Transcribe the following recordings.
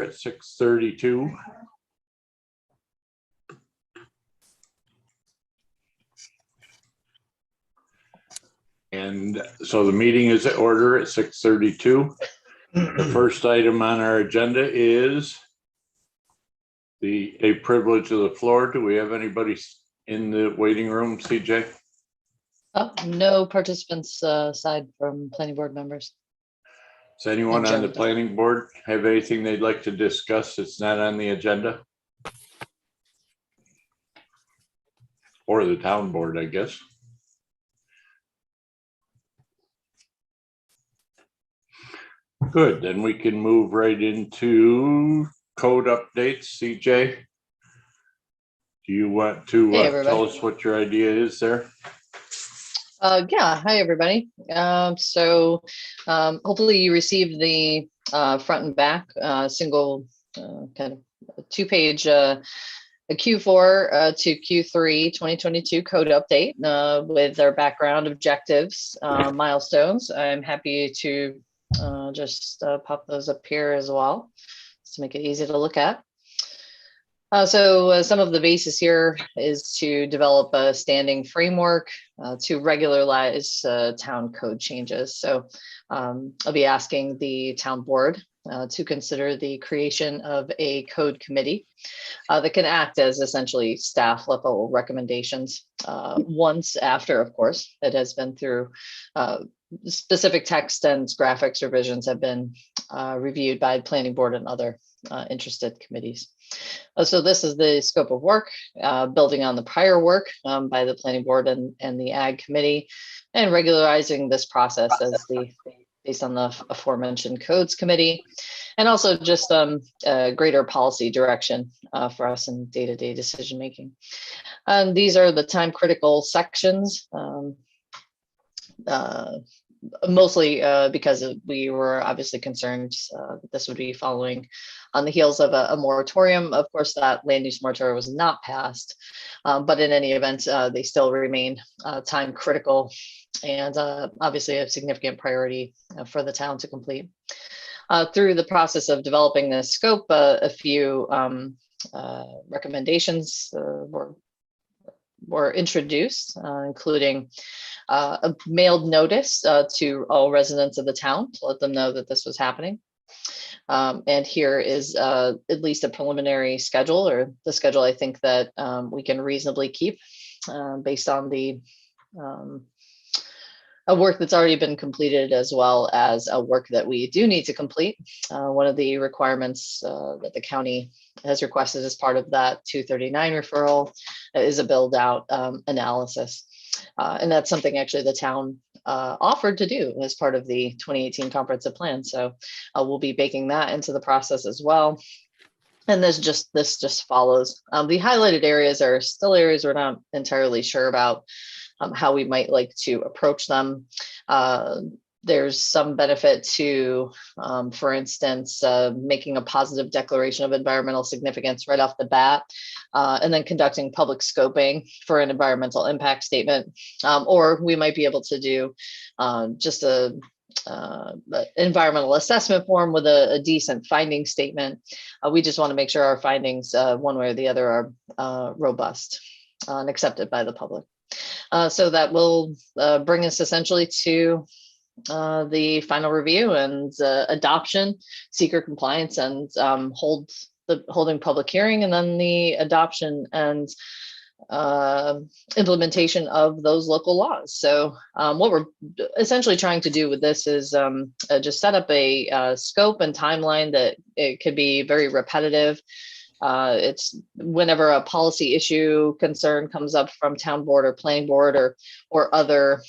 at 6:32. And so the meeting is at order at 6:32. The first item on our agenda is a privilege of the floor. Do we have anybody in the waiting room, CJ? No participants aside from planning board members. Does anyone on the planning board have anything they'd like to discuss that's not on the agenda? Or the town board, I guess. Good, then we can move right into code updates. CJ, do you want to tell us what your idea is there? Yeah, hi everybody. Hopefully you received the front and back single kind of 2-page a Q4 to Q3 2022 code update with our background, objectives, milestones. I'm happy to just pop those up here as well, just to make it easy to look at. Some of the basis here is to develop a standing framework to regularize town code changes. So I'll be asking the town board to consider the creation of a code committee that can act as essentially staff level recommendations once after, of course, it has been through specific text and graphics revisions have been reviewed by the planning board and other interested committees. So this is the scope of work, building on the prior work by the planning board and the ag committee, and regularizing this process as based on the aforementioned codes committee, and also just greater policy direction for us in day-to-day decision making. And these are the time critical sections. Mostly because we were obviously concerned that this would be following on the heels of a moratorium. Of course, that land use moratorium was not passed, but in any event, they still remain time critical and obviously a significant priority for the town to complete. Through the process of developing this scope, a few recommendations were introduced, including a mailed notice to all residents of the town to let them know that this was happening. And here is at least a preliminary schedule, or the schedule I think that we can reasonably keep based on the work that's already been completed, as well as a work that we do need to complete. One of the requirements that the county has requested as part of that 239 referral is a build out analysis. And that's something actually the town offered to do as part of the 2018 comprehensive plan. So we'll be baking that into the process as well. And this just follows. The highlighted areas are still areas we're not entirely sure about how we might like to approach them. There's some benefit to, for instance, making a positive declaration of environmental significance right off the bat, and then conducting public scoping for an environmental impact statement. Or we might be able to do just a environmental assessment form with a decent finding statement. We just want to make sure our findings, one way or the other, are robust and accepted by the public. So that will bring us essentially to the final review and adoption, seeker compliance, and holding public hearing, and then the adoption and implementation of those local laws. So what we're essentially trying to do with this is just set up a scope and timeline that it could be very repetitive. It's whenever a policy issue concern comes up from town board or planning board or other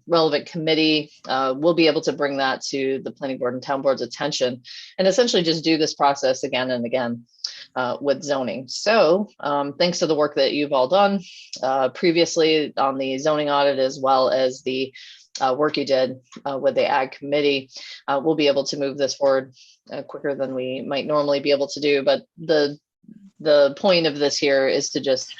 relevant committee, we'll be able to bring that to the planning board and town board's attention, and essentially just do this process again and again with zoning. So thanks to the work that you've all done previously on the zoning audit, as well as the work you did with the ag committee, we'll be able to move this forward quicker than we might normally be able to do. But the point of this here is to just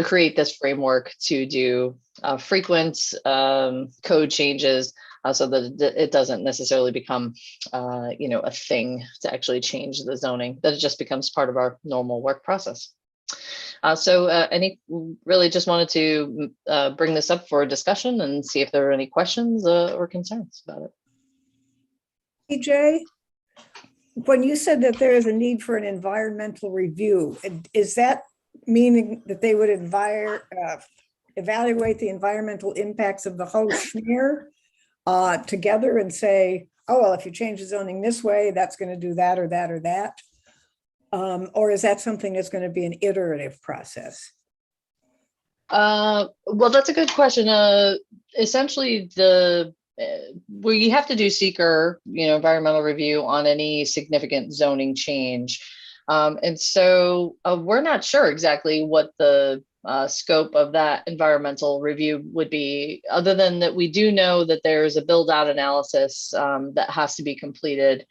create this framework to do frequent code changes so that it doesn't necessarily become, a thing to actually change the zoning, that it just becomes part of our normal work process. Really just wanted to bring this up for discussion and see if there are any questions or concerns about it. CJ, when you said that there is a need for an environmental review, is that meaning that they would evaluate the environmental impacts of the whole schmear together and say, oh, well, if you change the zoning this way, that's going to do that or that or that? Or is that something that's going to be an iterative process? Well, that's a good question. Essentially, we have to do seeker, environmental review on any significant zoning change. And so we're not sure exactly what the scope of that environmental review would be, other than that we do know that there's a build out analysis that has to be completed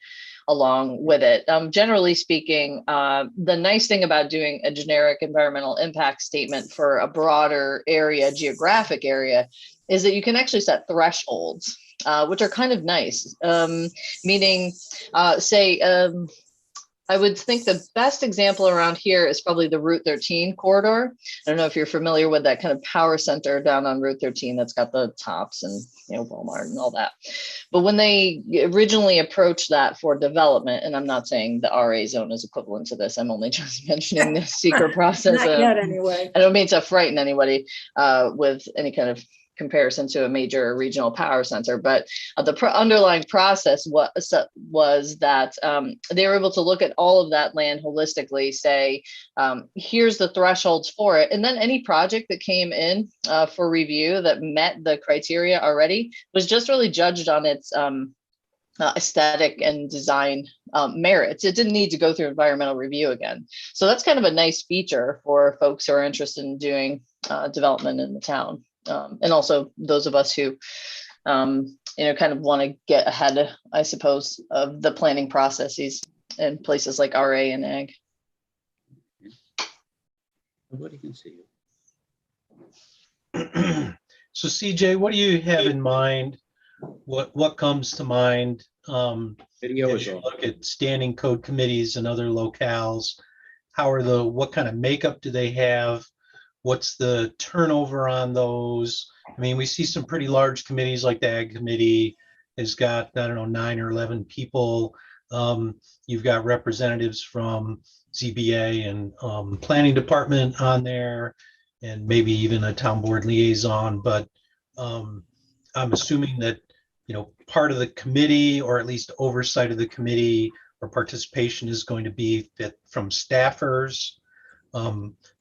along with it. Generally speaking, the nice thing about doing a generic environmental impact statement for a broader area, geographic area, is that you can actually set thresholds, which are kind of nice. Meaning, I would think the best example around here is probably the Route 13 corridor. I don't know if you're familiar with that kind of power center down on Route 13 that's got the Tops and Walmart and all that. But when they originally approached that for development, and I'm not saying the RA zone is equivalent to this, I'm only just mentioning the secret process. Not yet, anyway. I don't mean to frighten anybody with any kind of comparison to a major regional power center, but the underlying process was that they were able to look at all of that land holistically, say, here's the thresholds for it. And then any project that came in for review that met the criteria already was just really judged on its aesthetic and design merits. It didn't need to go through environmental review again. So that's kind of a nice feature for folks who are interested in doing development in the town. And also those of us who, kind of want to get ahead, I suppose, of the planning processes in places like RA and Ag. Nobody can see you. So CJ, what do you have in mind? What comes to mind Video as is you on. look at standing code committees and other locales? What kind of makeup do they have? What's the turnover on those? I mean, we see some pretty large committees like the Ag Committee has got, 9 or 11 people. You've got representatives from ZBA and Planning Department on there, and maybe even a town board liaison. But I'm assuming that, part of the committee, or at least oversight of the committee or participation, is going to be from staffers.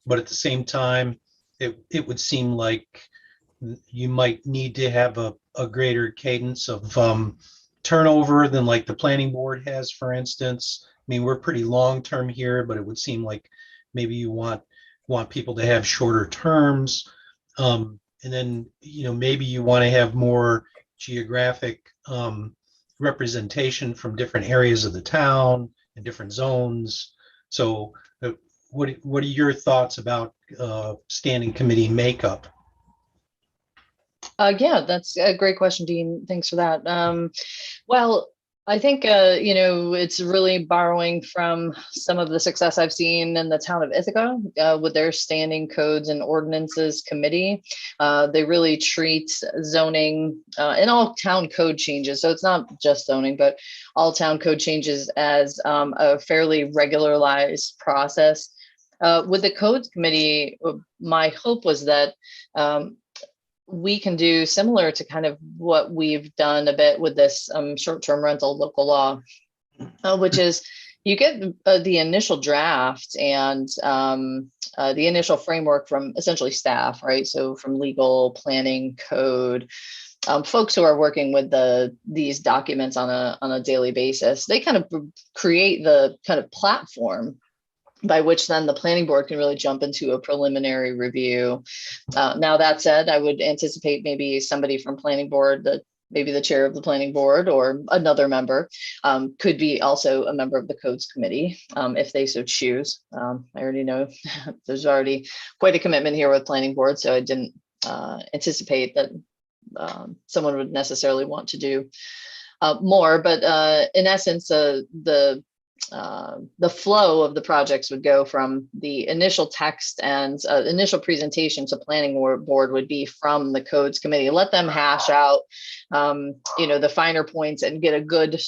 But at the same time, it would seem like you might need to have a greater cadence of turnover than like the planning board has, for instance. I mean, we're pretty long-term here, but it would seem like maybe you want people to have shorter terms. And then, maybe you want to have more geographic representation from different areas of the town and different zones. So what are your thoughts about standing committee makeup? Yeah, that's a great question, Dean. Thanks for that. Well, I think, it's really borrowing from some of the success I've seen in the town of Ithaca with their standing codes and ordinances committee. They really treat zoning and all town code changes. So it's not just zoning, but all town code changes as a fairly regularized process. With the codes committee, my hope was that we can do similar to kind of what we've done a bit with this short-term rental local law, which is you get the initial draft and the initial framework from essentially staff, right? So from legal, planning, code, folks who are working with these documents on a daily basis. They kind of create the kind of platform by which then the planning board can really jump into a preliminary review. Now, that said, I would anticipate maybe somebody from planning board, maybe the chair of the planning board or another member could be also a member of the codes committee if they so choose. I already know there's already quite a commitment here with planning board, so I didn't anticipate that someone would necessarily want to do more. But in essence, the flow of the projects would go from the initial text and initial presentation to planning board would be from the codes committee. Let them hash out, the finer points and get a good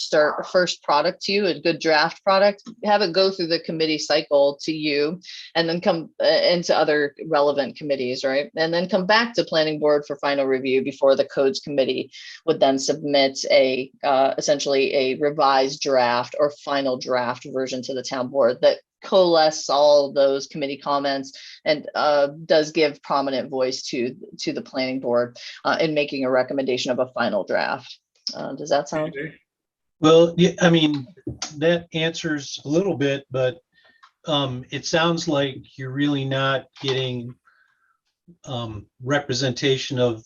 first product to you, a good draft product, have it go through the committee cycle to you, and then come into other relevant committees, right? And then come back to planning board for final review before the codes committee would then submit essentially a revised draft or final draft version to the town board that coalesce all those committee comments and does give prominent voice to the planning board in making a recommendation of a final draft. Does that sound? Well, yeah, I mean, that answers a little bit, but it sounds like you're really not getting representation of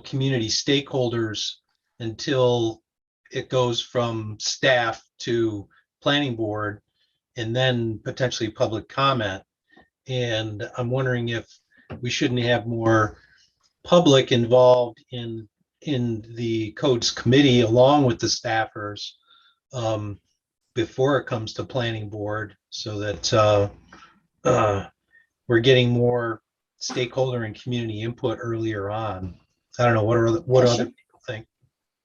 community stakeholders until it goes from staff to planning board and then potentially public comment. And I'm wondering if we shouldn't have more public involved in the codes committee along with the staffers before it comes to planning board, so that we're getting more stakeholder and community input earlier on. I don't know, what other people think.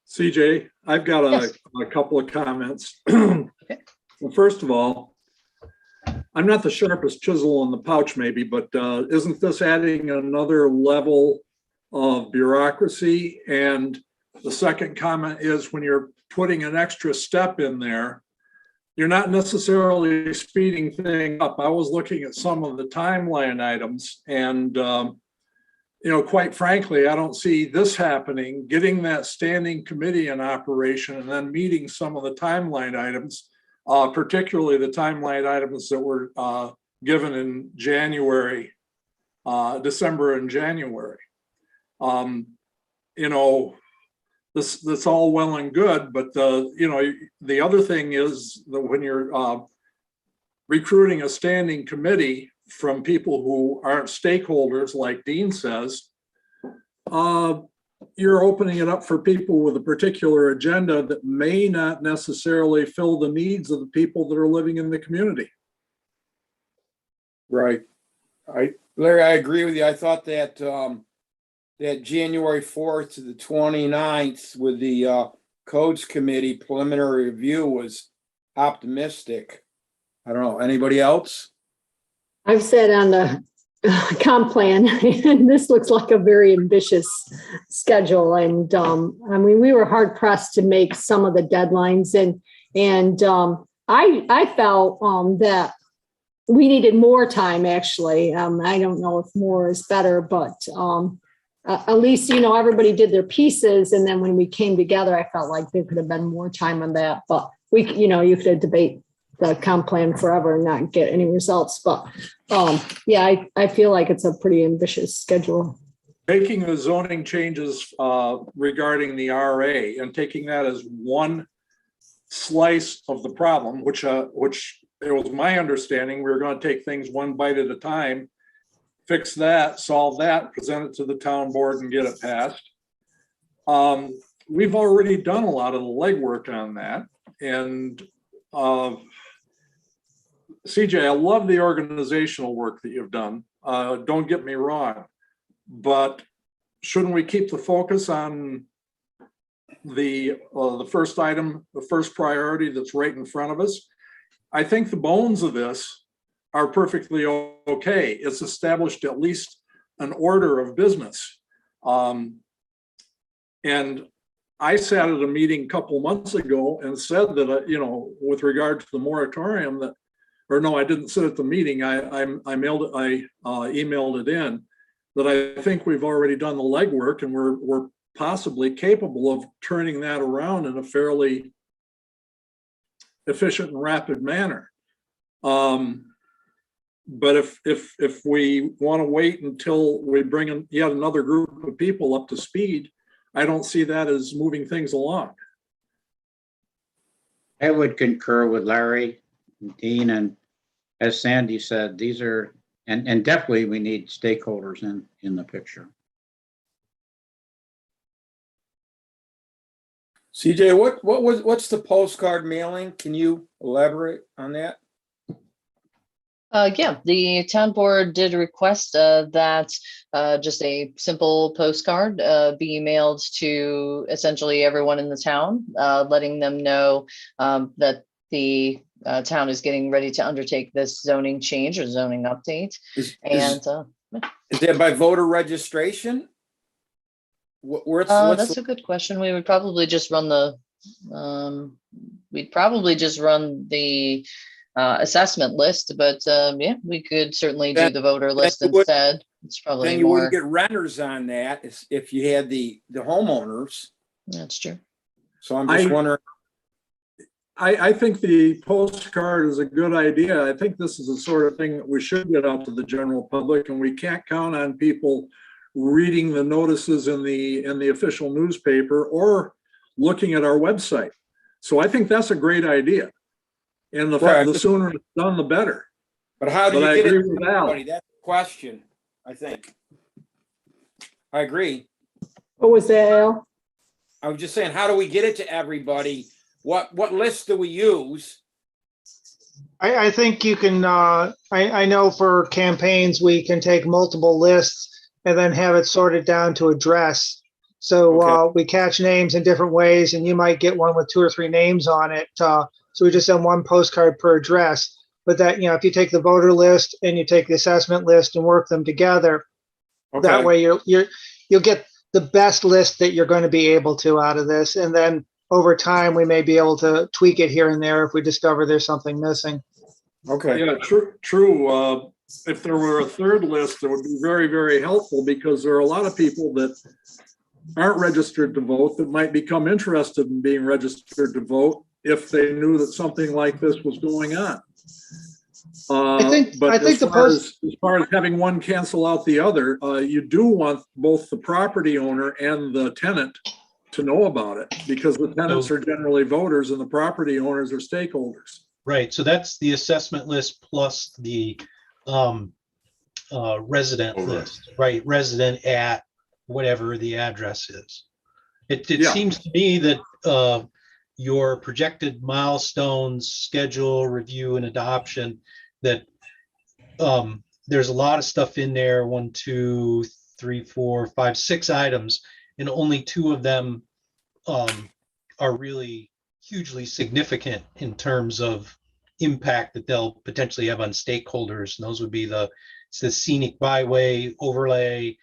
CJ, I've got a couple of comments. Okay. Well, first of all, I'm not the sharpest chisel in the pouch maybe, but isn't this adding another level of bureaucracy? And the second comment is, when you're putting an extra step in there, you're not necessarily speeding things up. I was looking at some of the timeline items, and quite frankly, I don't see this happening, getting that standing committee in operation and then meeting some of the timeline items, particularly the timeline items that were given in January, December and January. That's all well and good, but the other thing is that when you're recruiting a standing committee from people who aren't stakeholders, like Dean says, you're opening it up for people with a particular agenda that may not necessarily fill the needs of the people that are living in the community. Right. Larry, I agree with you. I thought that that January 4th to the 29th with the codes committee preliminary review was optimistic. I don't know, anybody else? I've said on the comp plan, and this looks like a very ambitious schedule. And I mean, we were hard pressed to make some of the deadlines, and I felt that we needed more time. Actually, I don't know if more is better, but at least everybody did their pieces, and then when we came together, I felt like there could have been more time on that. But you could debate the comp plan forever and not get any results. But I feel like it's a pretty ambitious schedule. Taking the zoning changes regarding the RA and taking that as one slice of the problem, which it was my understanding we were going to take things one bite at a time, fix that, solve that, present it to the town board and get it passed. We've already done a lot of the legwork on that. And CJ, I love the organizational work that you've done. Don't get me wrong, but shouldn't we keep the focus on the first item, the first priority that's right in front of us? I think the bones of this are perfectly okay. It's established at least an order of business. And I sat at a meeting a couple months ago and said that, with regard to the moratorium that, or no, I didn't sit at the meeting. I emailed it in that I think we've already done the legwork and we're possibly capable of turning that around in a fairly efficient and rapid manner. But if we want to wait until we bring in yet another group of people up to speed, I don't see that as moving things along. I would concur with Larry, Dean, and as Sandy said, these are, and definitely we need stakeholders in the picture. CJ, what's the postcard mailing? Can you elaborate on that? Yeah, the town board did request that just a simple postcard be mailed to essentially everyone in the town, letting them know that the town is getting ready to undertake this zoning change or zoning update. Is that by voter registration? That's a good question. We would probably just run the assessment list, but yeah, we could certainly do the voter list instead. It's probably then you more. wouldn't get renters on that if you had the homeowners. That's true. So I'm just wondering. I think the postcard is a good idea. I think this is the sort of thing that we should get out to the general public, and we can't count on people reading the notices in the official newspaper or looking at our website. So I think that's a great idea. And the sooner it's done, the better. But how do you I get agree it with to Al. everybody? That's the question, I think. I agree. What was that, Al? I was just saying, how do we get it to everybody? What list do we use? I think you can, I know for campaigns, we can take multiple lists and then have it sorted down to address. So we catch names in different ways, and you might get one with 2 or 3 names on it. So we just send one postcard per address. But that, if you take the voter list and you take the assessment list and work them together, that way you'll get the best list that you're going to be able to out of this. And then over time, we may be able to tweak it here and there if we discover there's something missing. Okay. Yeah, true. If there were a third list, it would be very, very helpful, because there are a lot of people that aren't registered to vote that might become interested in being registered to vote if they knew that something like this was going on. As far as having one cancel out the other, you do want both the property owner and the tenant to know about it, because the tenants are generally voters and the property owners are stakeholders. Right. So that's the assessment list plus the resident list, right? Resident at whatever the address is. It seems to me that your projected milestones, schedule, review, and adoption, that there's a lot of stuff in there, 1, 2, 3, 4, 5, 6 items, and only 2 of them are really hugely significant in terms of impact that they'll potentially have on stakeholders. And those would be the scenic byway overlay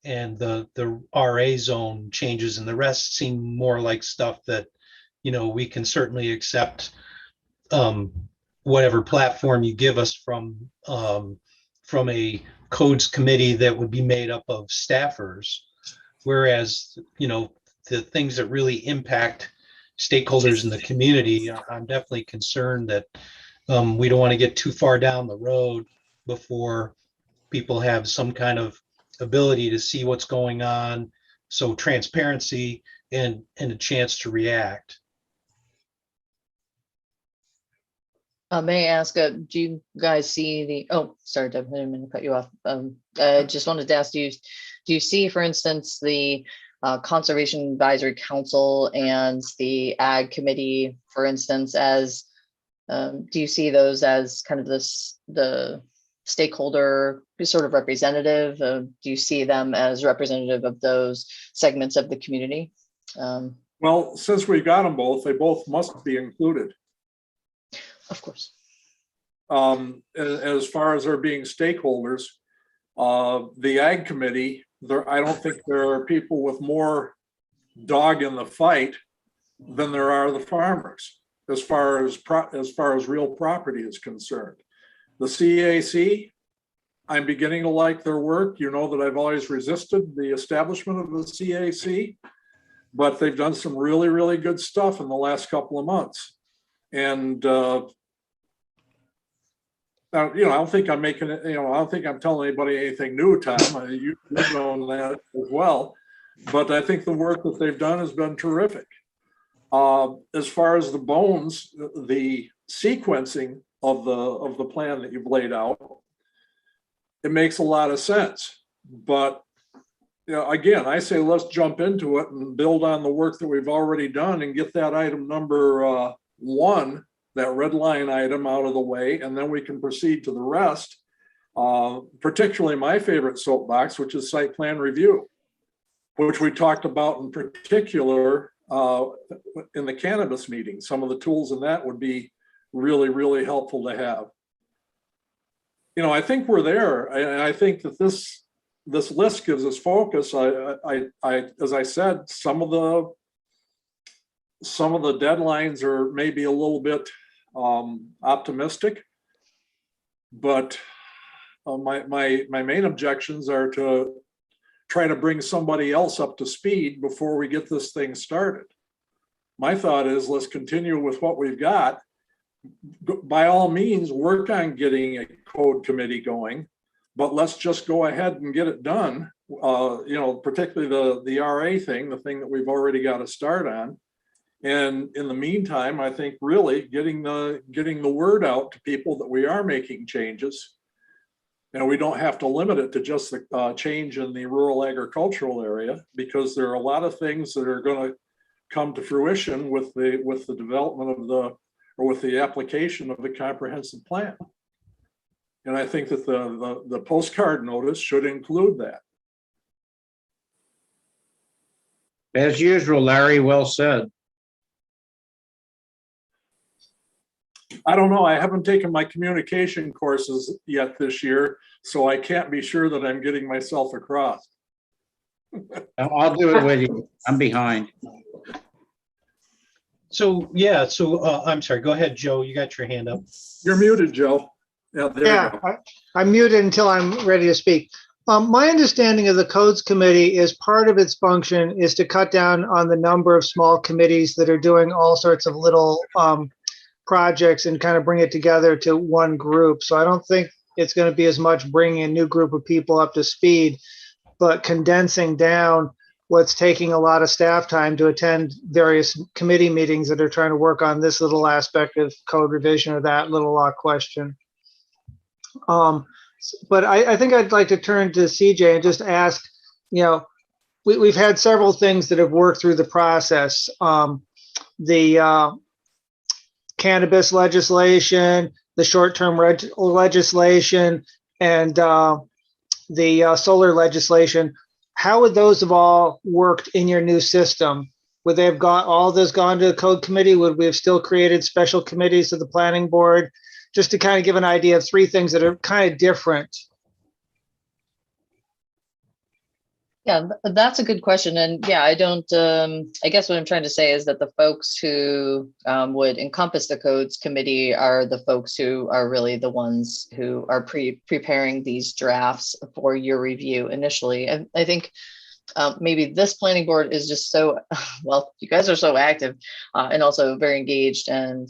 and the RA zone changes, and the rest seem more like stuff that, we can certainly accept whatever platform you give us from a codes committee that would be made up of staffers. Whereas, the things that really impact stakeholders in the community, I'm definitely concerned that we don't want to get too far down the road before people have some kind of ability to see what's going on. So transparency and a chance to react. May I ask, do you guys see sorry, Deb, I didn't mean to cut you off. I just wanted to ask you, do you see, for instance, the Conservation Advisory Council and the Ag Committee, for instance, as, do you see those as kind of the stakeholder sort of representative? Do you see them as representative of those segments of the community? Well, since we got them both, they both must be included. Of course. As far as there being stakeholders, the Ag Committee, I don't think there are people with more dog in the fight than there are the farmers, as far as real property is concerned. The CAC, I'm beginning to like their work. You know that I've always resisted the establishment of the CAC, but they've done some really, really good stuff in the last couple of months. And I don't think I'm making it, I don't think I'm telling anybody anything new, Tom. You've known that as well. But I think the work that they've done has been terrific. As far as the bones, the sequencing of the plan that you've laid out, it makes a lot of sense. But again, I say let's jump into it and build on the work that we've already done and get that item number 1, that red line item, out of the way, and then we can proceed to the rest. Particularly my favorite soapbox, which is site plan review, which we talked about in particular in the cannabis meeting. Some of the tools in that would be really, really helpful to have. I think we're there. And I think that this list gives us focus. As I said, some of the deadlines are maybe a little bit optimistic, but my main objections are to try to bring somebody else up to speed before we get this thing started. My thought is, let's continue with what we've got. By all means, work on getting a code committee going, but let's just go ahead and get it done. Particularly the RA thing, the thing that we've already got to start on. And in the meantime, I think really getting the word out to people that we are making changes. We don't have to limit it to just the change in the rural agricultural area, because there are a lot of things that are going to come to fruition with the development with the application of the comprehensive plan. And I think that the postcard notice should include that. As usual, Larry, well said. I don't know. I haven't taken my communication courses yet this year, so I can't be sure that I'm getting myself across. I'll do it with you. I'm behind. So, yeah, I'm sorry, go ahead, Joe, you got your hand up. You're muted, Joe. Yeah, there you go. I'm muted until I'm ready to speak. My understanding of the codes committee is part of its function is to cut down on the number of small committees that are doing all sorts of little projects and kind of bring it together to one group. So I don't think it's going to be as much bringing a new group of people up to speed, but condensing down what's taking a lot of staff time to attend various committee meetings that are trying to work on this little aspect of code revision or that little question. But I think I'd like to turn to CJ and just ask, we've had several things that have worked through the process. The cannabis legislation, the short-term legislation, and the solar legislation. How would those have all worked in your new system? Would they have all this gone to the code committee? Would we have still created special committees of the planning board? Just to kind of give an idea of 3 things that are kind of different. Yeah, that's a good question. And yeah, I guess what I'm trying to say is that the folks who would encompass the codes committee are the folks who are really the ones who are preparing these drafts for your review initially. And I think maybe this planning board is just so, well, you guys are so active and also very engaged and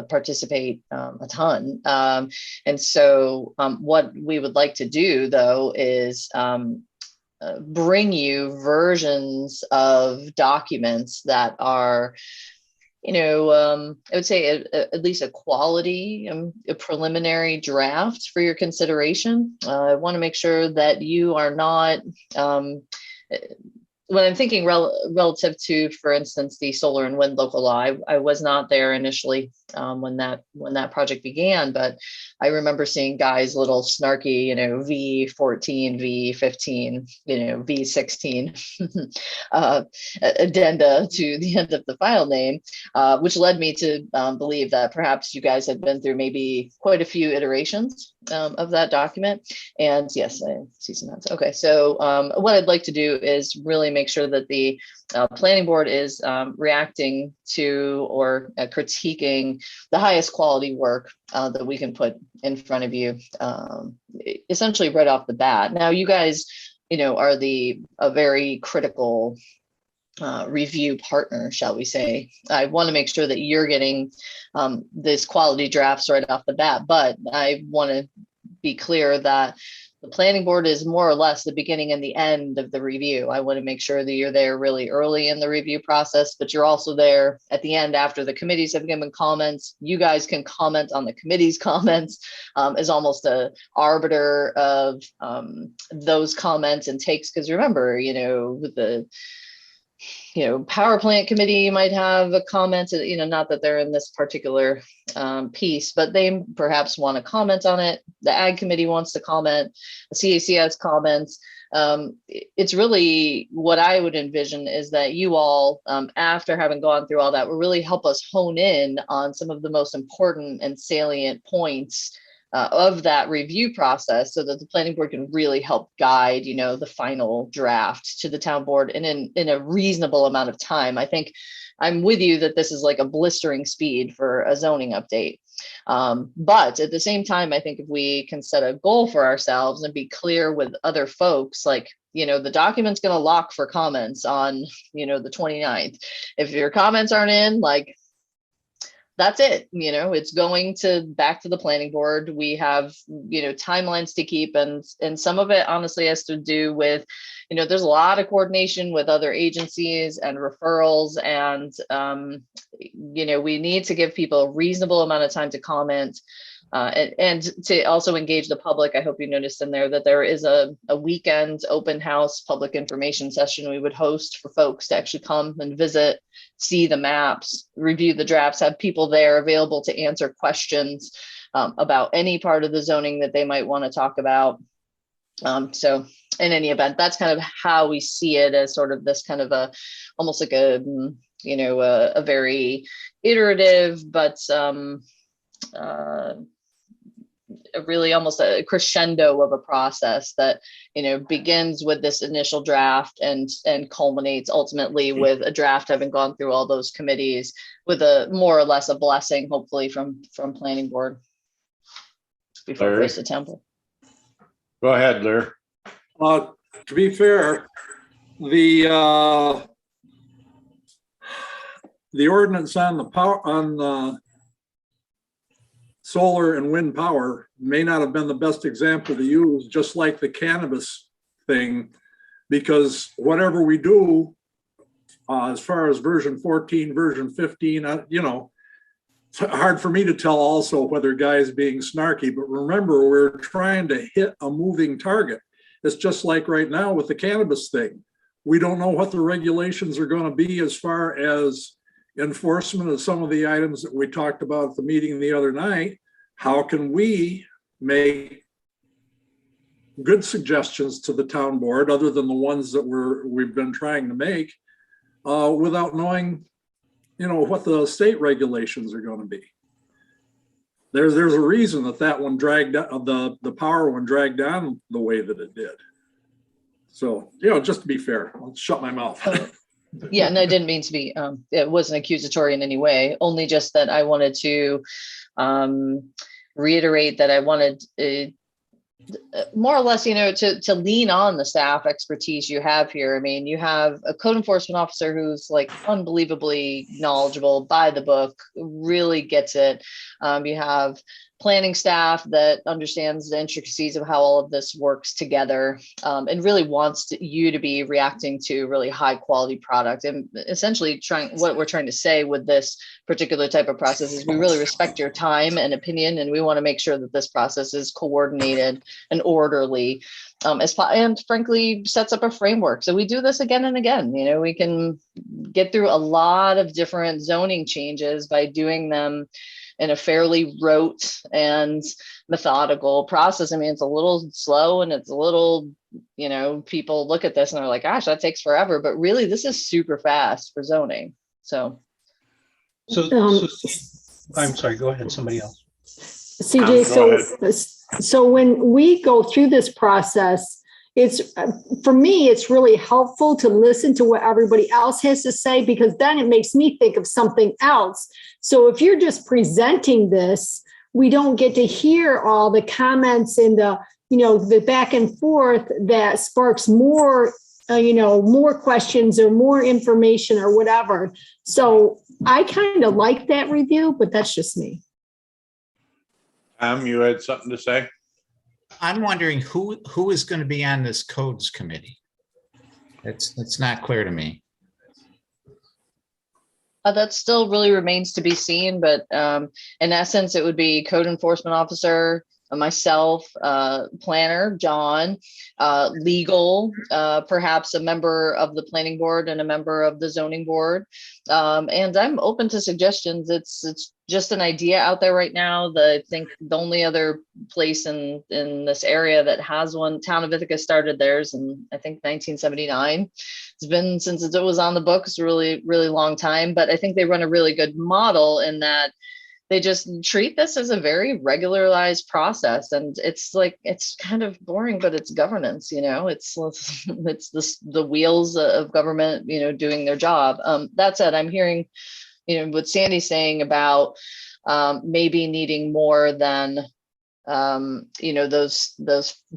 participate a ton. And so what we would like to do though is bring you versions of documents that are, I would say at least a quality, a preliminary draft for your consideration. I want to make sure that you are not, when I'm thinking relative to, for instance, the solar and wind local law, I was not there initially when that project began, but I remember seeing guys little snarky, V14, V15, V16 addenda to the end of the file name, which led me to believe that perhaps you guys had been through maybe quite a few iterations of that document. And yes, I see some hands. Okay, so what I'd like to do is really make sure that the planning board is reacting to or critiquing the highest quality work that we can put in front of you, essentially right off the bat. Now, you guys, are a very critical review partner, shall we say. I want to make sure that you're getting this quality drafts right off the bat, but I want to be clear that the planning board is more or less the beginning and the end of the review. I want to make sure that you're there really early in the review process, but you're also there at the end after the committees have given comments. You guys can comment on the committee's comments as almost a arbiter of those comments and takes. Because remember, power plant committee might have a comment, not that they're in this particular piece, but they perhaps want to comment on it. The ag committee wants to comment, the CAC has comments. It's really what I would envision is that you all, after having gone through all that, will really help us hone in on some of the most important and salient points of that review process, so that the planning board can really help guide, the final draft to the town board in a reasonable amount of time. I think I'm with you that this is like a blistering speed for a zoning update. But at the same time, I think if we can set a goal for ourselves and be clear with other folks, like, the document's going to lock for comments on, the 29th. If your comments aren't in, like, that's it. It's going back to the planning board. We have, timelines to keep, and some of it honestly has to do with, there's a lot of coordination with other agencies and referrals, and, we need to give people a reasonable amount of time to comment. And to also engage the public. I hope you noticed in there that there is a weekend open house public information session we would host for folks to actually come and visit, see the maps, review the drafts, have people there available to answer questions about any part of the zoning that they might want to talk about. So in any event, that's kind of how we see it, as sort of this kind of almost like a very iterative, but really almost a crescendo of a process that begins with this initial draft and culminates ultimately with a draft having gone through all those committees with a more or less a blessing, hopefully from planning board before it goes to temple. Go ahead, Larry. To be fair, the ordinance on the power on the solar and wind power may not have been the best example to use, just like the cannabis thing, because whatever we do, as far as version 14, version 15, it's hard for me to tell also whether guys being snarky, but remember, we're trying to hit a moving target. It's just like right now with the cannabis thing. We don't know what the regulations are going to be as far as enforcement of some of the items that we talked about at the meeting the other night. How can we make good suggestions to the town board, other than the ones that we've been trying to make, without knowing, what the state regulations are going to be? There's a reason that one dragged, the power one dragged down the way that it did. So, just to be fair, I'll shut my mouth. Yeah, no, I didn't mean to be, it wasn't accusatory in any way, only just that I wanted to reiterate that I wanted more or less, to lean on the staff expertise you have here. I mean, you have a code enforcement officer who's like unbelievably knowledgeable, by the book, really gets it. You have planning staff that understands the intricacies of how all of this works together, and really wants you to be reacting to really high quality product. And essentially what we're trying to say with this particular type of process is we really respect your time and opinion, and we want to make sure that this process is coordinated and orderly, and frankly sets up a framework. So we do this again and again. We can get through a lot of different zoning changes by doing them in a fairly rote and methodical process. I mean, it's a little slow and it's a little, people look at this and they're like, gosh, that takes forever. But really, this is super fast for zoning. So I'm sorry, go ahead, somebody else. CJ, so when we go through this process, for me, it's really helpful to listen to what everybody else has to say, because then it makes me think of something else. So if you're just presenting this, we don't get to hear all the comments and the back and forth that sparks more, more questions or more information or whatever. So I kind of like that review, but that's just me. Tom, you had something to say? I'm wondering who is going to be on this codes committee? It's not clear to me. That still really remains to be seen, but in essence, it would be code enforcement officer, myself, planner, John, legal, perhaps a member of the planning board and a member of the zoning board. And I'm open to suggestions. It's just an idea out there right now. I think the only other place in this area that has one, town of Ithaca started theirs in, I think, 1979. It's been since it was on the books, really, really long time. But I think they run a really good model in that they just treat this as a very regularized process. And it's like, it's kind of boring, but it's governance, it's the wheels of government, doing their job. That said, I'm hearing, what Sandy's saying about maybe needing more than, those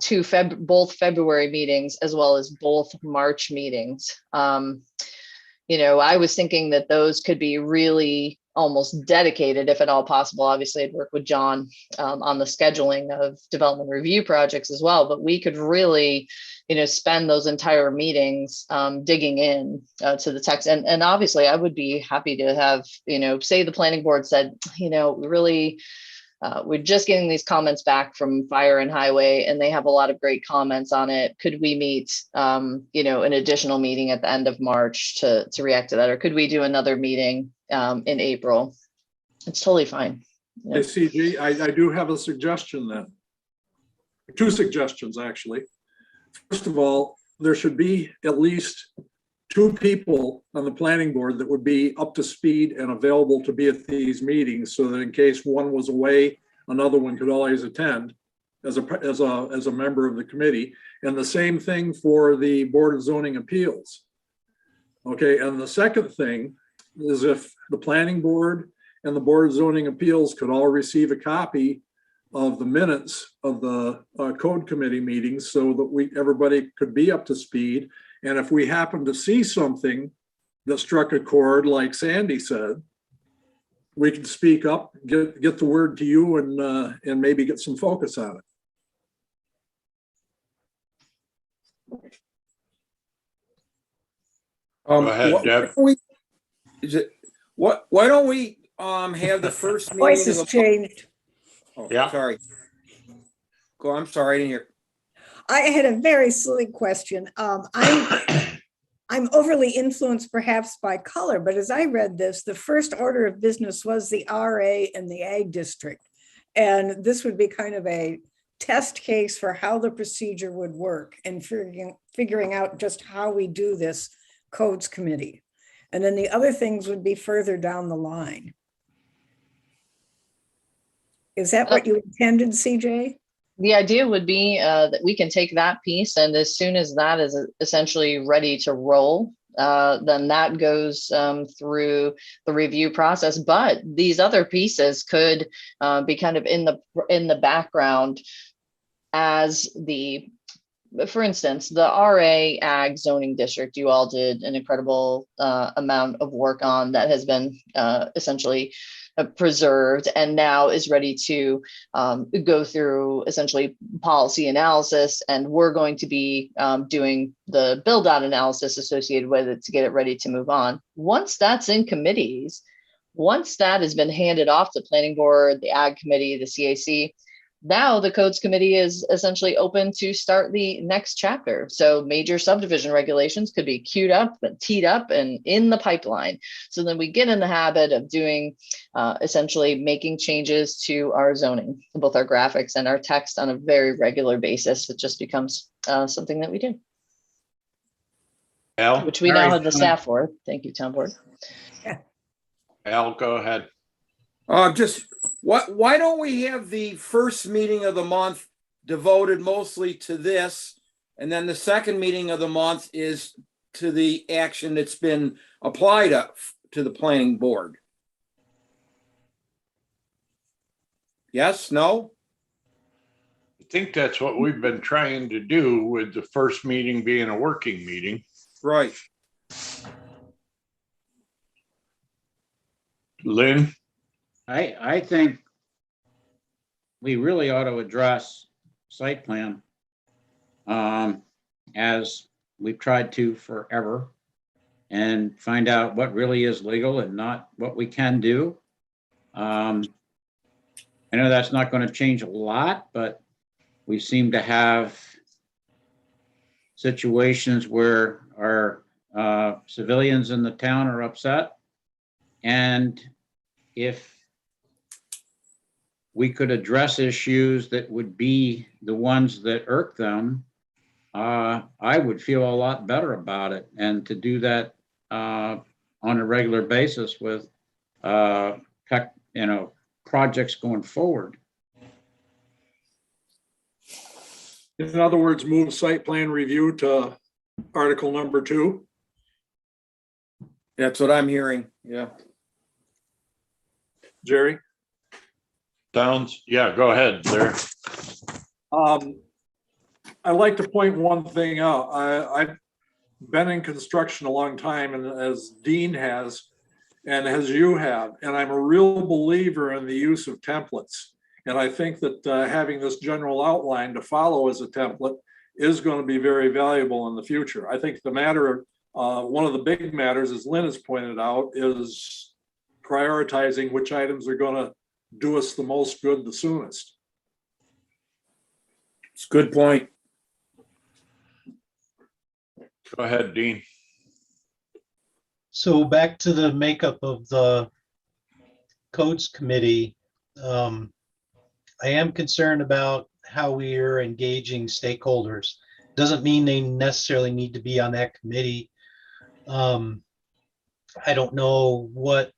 two both February meetings as well as both March meetings. I was thinking that those could be really almost dedicated, if at all possible. Obviously, I'd work with John on the scheduling of development review projects as well, but we could really, spend those entire meetings digging in to the text. And obviously, I would be happy to have, say the planning board said, really, we're just getting these comments back from Fire and Highway, and they have a lot of great comments on it. Could we meet, an additional meeting at the end of March to react to that? Or could we do another meeting in April? It's totally fine. Hey, CG, I do have a suggestion then. Two suggestions, actually. First of all, there should be at least two people on the planning board that would be up to speed and available to be at these meetings, so that in case one was away, another one could always attend as a member of the committee. And the same thing for the Board of Zoning Appeals. Okay, and the second thing is if the planning board and the Board of Zoning Appeals could all receive a copy of the minutes of the code committee meetings, so that everybody could be up to speed. And if we happen to see something that struck a chord, like Sandy said, we can speak up, get the word to you, and maybe get some focus on it. Go ahead, Deb. Why don't we have the first meeting? Voice has changed. Oh, Yeah. Sorry. Go. I'm sorry. I didn't hear. I had a very silly question. I'm overly influenced perhaps by color, but as I read this, the first order of business was the RA and the Ag District. And this would be kind of a test case for how the procedure would work and figuring out just how we do this codes committee. And then the other things would be further down the line. Is that what you intended, CJ? The idea would be that we can take that piece, and as soon as that is essentially ready to roll, then that goes through the review process. But these other pieces could be kind of in the background as for instance, the RA Ag zoning district, you all did an incredible amount of work on that has been essentially preserved and now is ready to go through essentially policy analysis. And we're going to be doing the build out analysis associated with it to get it ready to move on. Once that's in committees, once that has been handed off to planning board, the ag committee, the CAC, now the codes committee is essentially open to start the next chapter. So major subdivision regulations could be queued up, teed up, and in the pipeline. So then we get in the habit of doing essentially making changes to our zoning, both our graphics and our text on a very regular basis. It just becomes something that we do. Al? Which we now have the staff for. Thank you, town board. Al, go ahead. Why don't we have the first meeting of the month devoted mostly to this, and then the second meeting of the month is to the action that's been applied to the planning board? Yes, no? I think that's what we've been trying to do, with the first meeting being a working meeting. Right. Lynn? I think we really ought to address site plan, as we've tried to forever, and find out what really is legal and not what we can do. I know that's not going to change a lot, but we seem to have situations where our civilians in the town are upset. And if we could address issues that would be the ones that irk them, I would feel a lot better about it. And to do that on a regular basis with, projects going forward. In other words, move site plan review to article number 2. That's what I'm hearing. Yeah. Jerry? Sounds, yeah, go ahead, Larry. I'd like to point one thing out. I've been in construction a long time, and as Dean has, and as you have, and I'm a real believer in the use of templates. And I think that having this general outline to follow as a template is going to be very valuable in the future. I think the matter, one of the big matters, as Lynn has pointed out, is prioritizing which items are going to do us the most good the soonest. It's a good point. Go ahead, Dean. So back to the makeup of the codes committee. I am concerned about how we are engaging stakeholders. Doesn't mean they necessarily need to be on that committee. I don't know what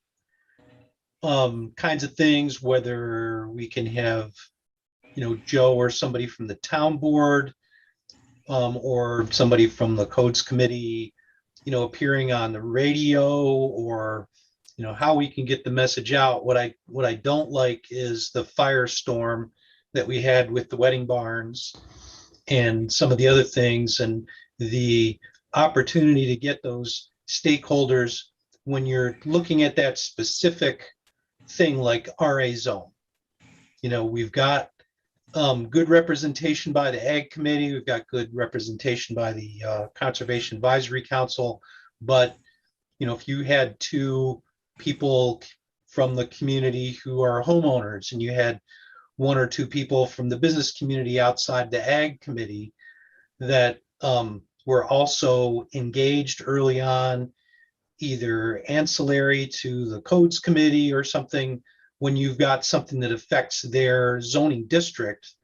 kinds of things, whether we can have, Joe or somebody from the town board, or somebody from the codes committee, appearing on the radio, or how we can get the message out. What I don't like is the firestorm that we had with the wedding barns and some of the other things, and the opportunity to get those stakeholders when you're looking at that specific thing like RA zone. We've got good representation by the Ag Committee. We've got good representation by the Conservation Advisory Council. But, if you had 2 people from the community who are homeowners, and you had 1 or 2 people from the business community outside the Ag Committee that were also engaged early on, either ancillary to the Codes Committee or something, when you've got something that affects their zoning district,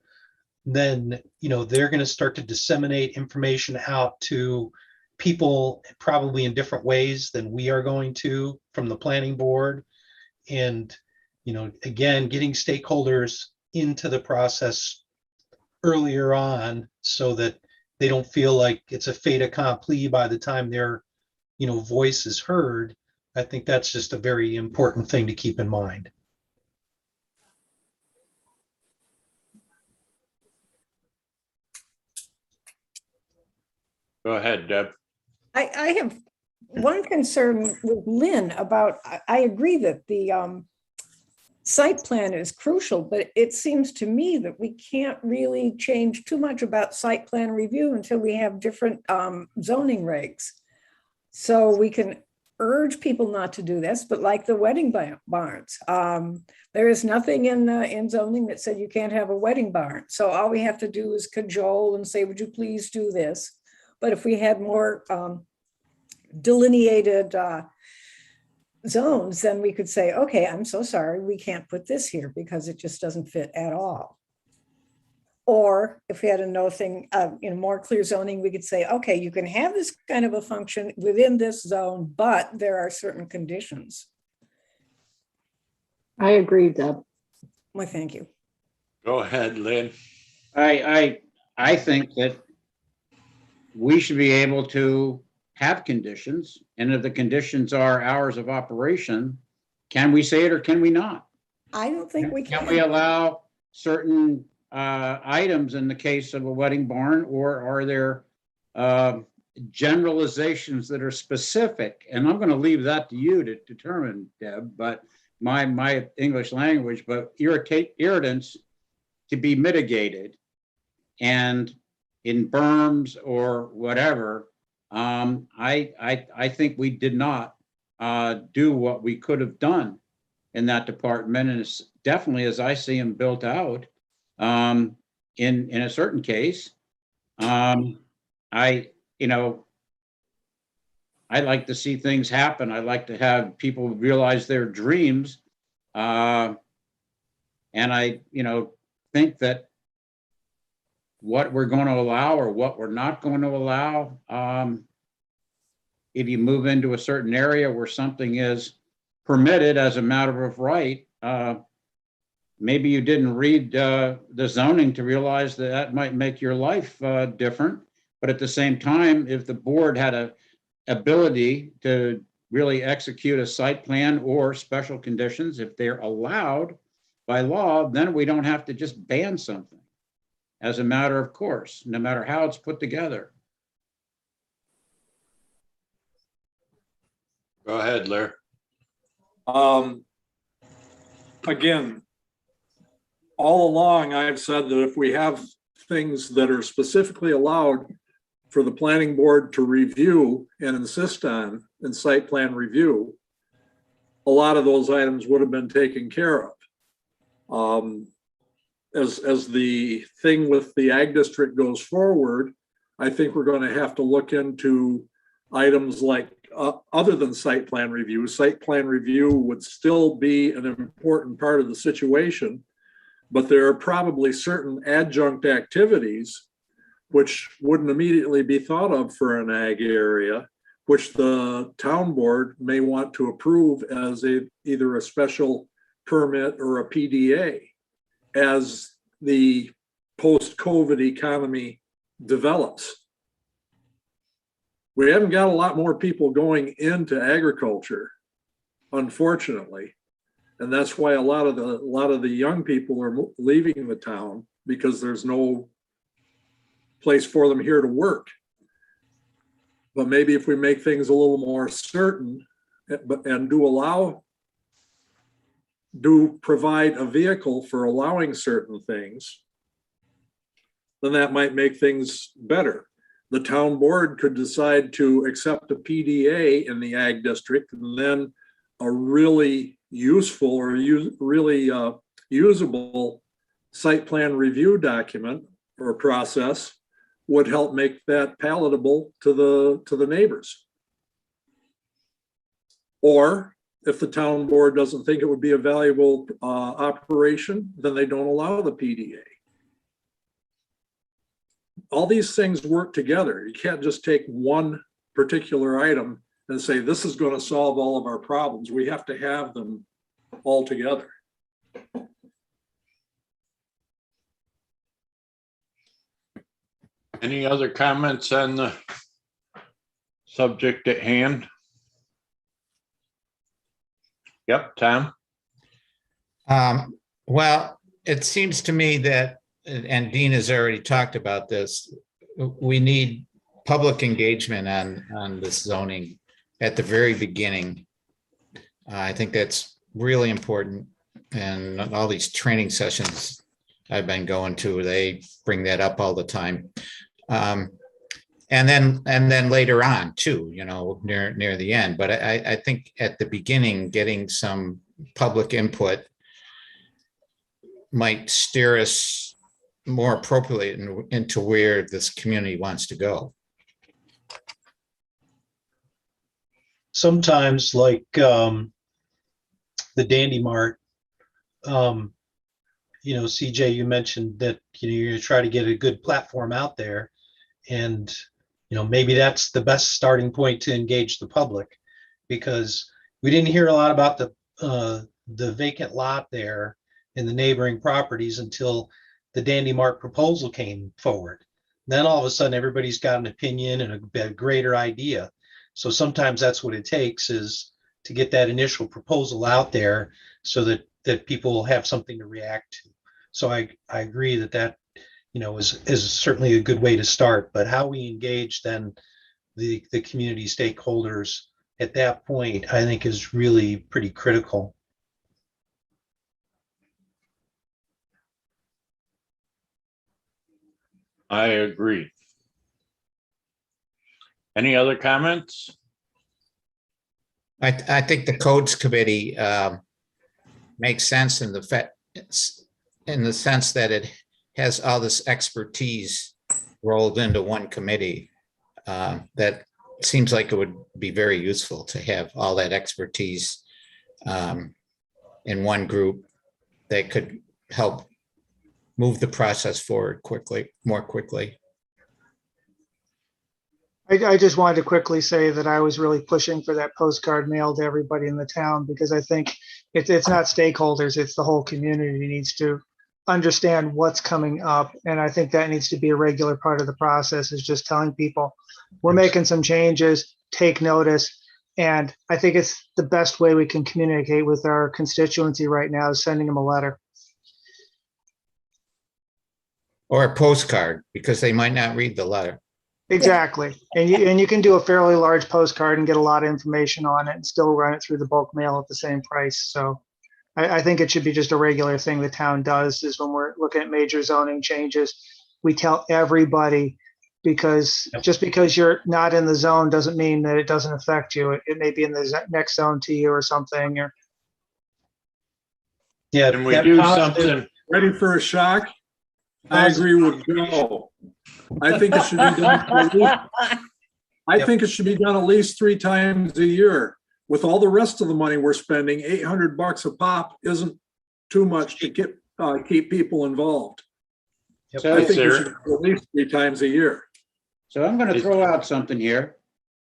then, they're going to start to disseminate information out to people probably in different ways than we are going to from the planning board. And, again, getting stakeholders into the process earlier on so that they don't feel like it's a fait accompli by the time their, voice is heard. I think that's just a very important thing to keep in mind. Go ahead, Deb. I have one concern with Lynn about, I agree that the site plan is crucial, but it seems to me that we can't really change too much about site plan review until we have different zoning regs. So we can urge people not to do this, but like the wedding barns, there is nothing in zoning that said you can't have a wedding barn. So all we have to do is cajole and say, would you please do this? But if we had more delineated zones, then we could say, okay, I'm so sorry, we can't put this here because it just doesn't fit at all. Or if we had more clear zoning, we could say, okay, you can have this kind of a function within this zone, but there are certain conditions. I agree, Deb. Well, thank you. Go ahead, Lynn. I think that we should be able to have conditions, and if the conditions are hours of operation, can we say it or can we not? I don't think we can. Can we allow certain items in the case of a wedding barn, or are there generalizations that are specific? And I'm going to leave that to you to determine, Deb, but my English language, but irritants to be mitigated. and in berms or whatever, I think we did not do what we could have done in that department. And it's definitely, as I see them built out, in a certain case, I like to see things happen. I like to have people realize their dreams. And I, think that what we're going to allow or what we're not going to allow, if you move into a certain area where something is permitted as a matter of right, maybe you didn't read the zoning to realize that that might make your life different. But at the same time, if the board had a ability to really execute a site plan or special conditions, if they're allowed by law, then we don't have to just ban something as a matter of course, no matter how it's put together. Go ahead, Larry. Again, all along, I've said that if we have things that are specifically allowed for the planning board to review and insist on in site plan review, a lot of those items would have been taken care of. As the thing with the ag district goes forward, I think we're going to have to look into items like other than site plan review. Site plan review would still be an important part of the situation, but there are probably certain adjunct activities which wouldn't immediately be thought of for an ag area, which the town board may want to approve as either a special permit or a PDA as the post-COVID economy develops. We haven't got a lot more people going into agriculture, unfortunately. And that's why a lot of the young people are leaving the town, because there's no place for them here to work. But maybe if we make things a little more certain and do provide a vehicle for allowing certain things, then that might make things better. The town board could decide to accept a PDA in the ag district, and then a really useful or really usable site plan review document or process would help make that palatable to the neighbors. Or if the town board doesn't think it would be a valuable operation, then they don't allow the PDA. All these things work together. You can't just take one particular item and say, this is going to solve all of our problems. We have to have them all together. Any other comments on the subject at hand? Yep, Tom. Well, it seems to me that, and Dean has already talked about this, we need public engagement on this zoning at the very beginning. I think that's really important. And all these training sessions I've been going to, they bring that up all the time. And then later on too, near the end. But I think at the beginning, getting some public input might steer us more appropriately into where this community wants to go. Sometimes, like the Dandy Mart, CJ, you mentioned that you're going to try to get a good platform out there, and maybe that's the best starting point to engage the public, because we didn't hear a lot about the vacant lot there in the neighboring properties until the Dandy Mart proposal came forward. Then all of a sudden, everybody's got an opinion and a greater idea. So sometimes that's what it takes, is to get that initial proposal out there so that people will have something to react to. So I agree that is certainly a good way to start. But how we engage then the community stakeholders at that point, I think, is really pretty critical. I agree. Any other comments? I think the codes committee makes sense in the sense that it has all this expertise rolled into one committee. That seems like it would be very useful to have all that expertise in one group that could help move the process forward more quickly. I just wanted to quickly say that I was really pushing for that postcard mail to everybody in the town, because I think it's not stakeholders, it's the whole community needs to understand what's coming up. And I think that needs to be a regular part of the process, is just telling people, we're making some changes, take notice. And I think it's the best way we can communicate with our constituency right now, is sending them a letter. Or a postcard, because they might not read the letter. Exactly. And you can do a fairly large postcard and get a lot of information on it and still run it through the bulk mail at the same price. So I think it should be just a regular thing the town does, is when we're looking at major zoning changes, we tell everybody, because just because you're not in the zone doesn't mean that it doesn't affect you. It may be in the next zone to you or something. Or Yeah. Can we do something? Ready for a shock? I agree with Joe. I think it should be done. I think it should be done at least 3 times a year. With all the rest of the money we're spending, $800 a pop isn't too much to keep people involved. So I think it should be at least 3 times a year. So I'm going to throw out something here.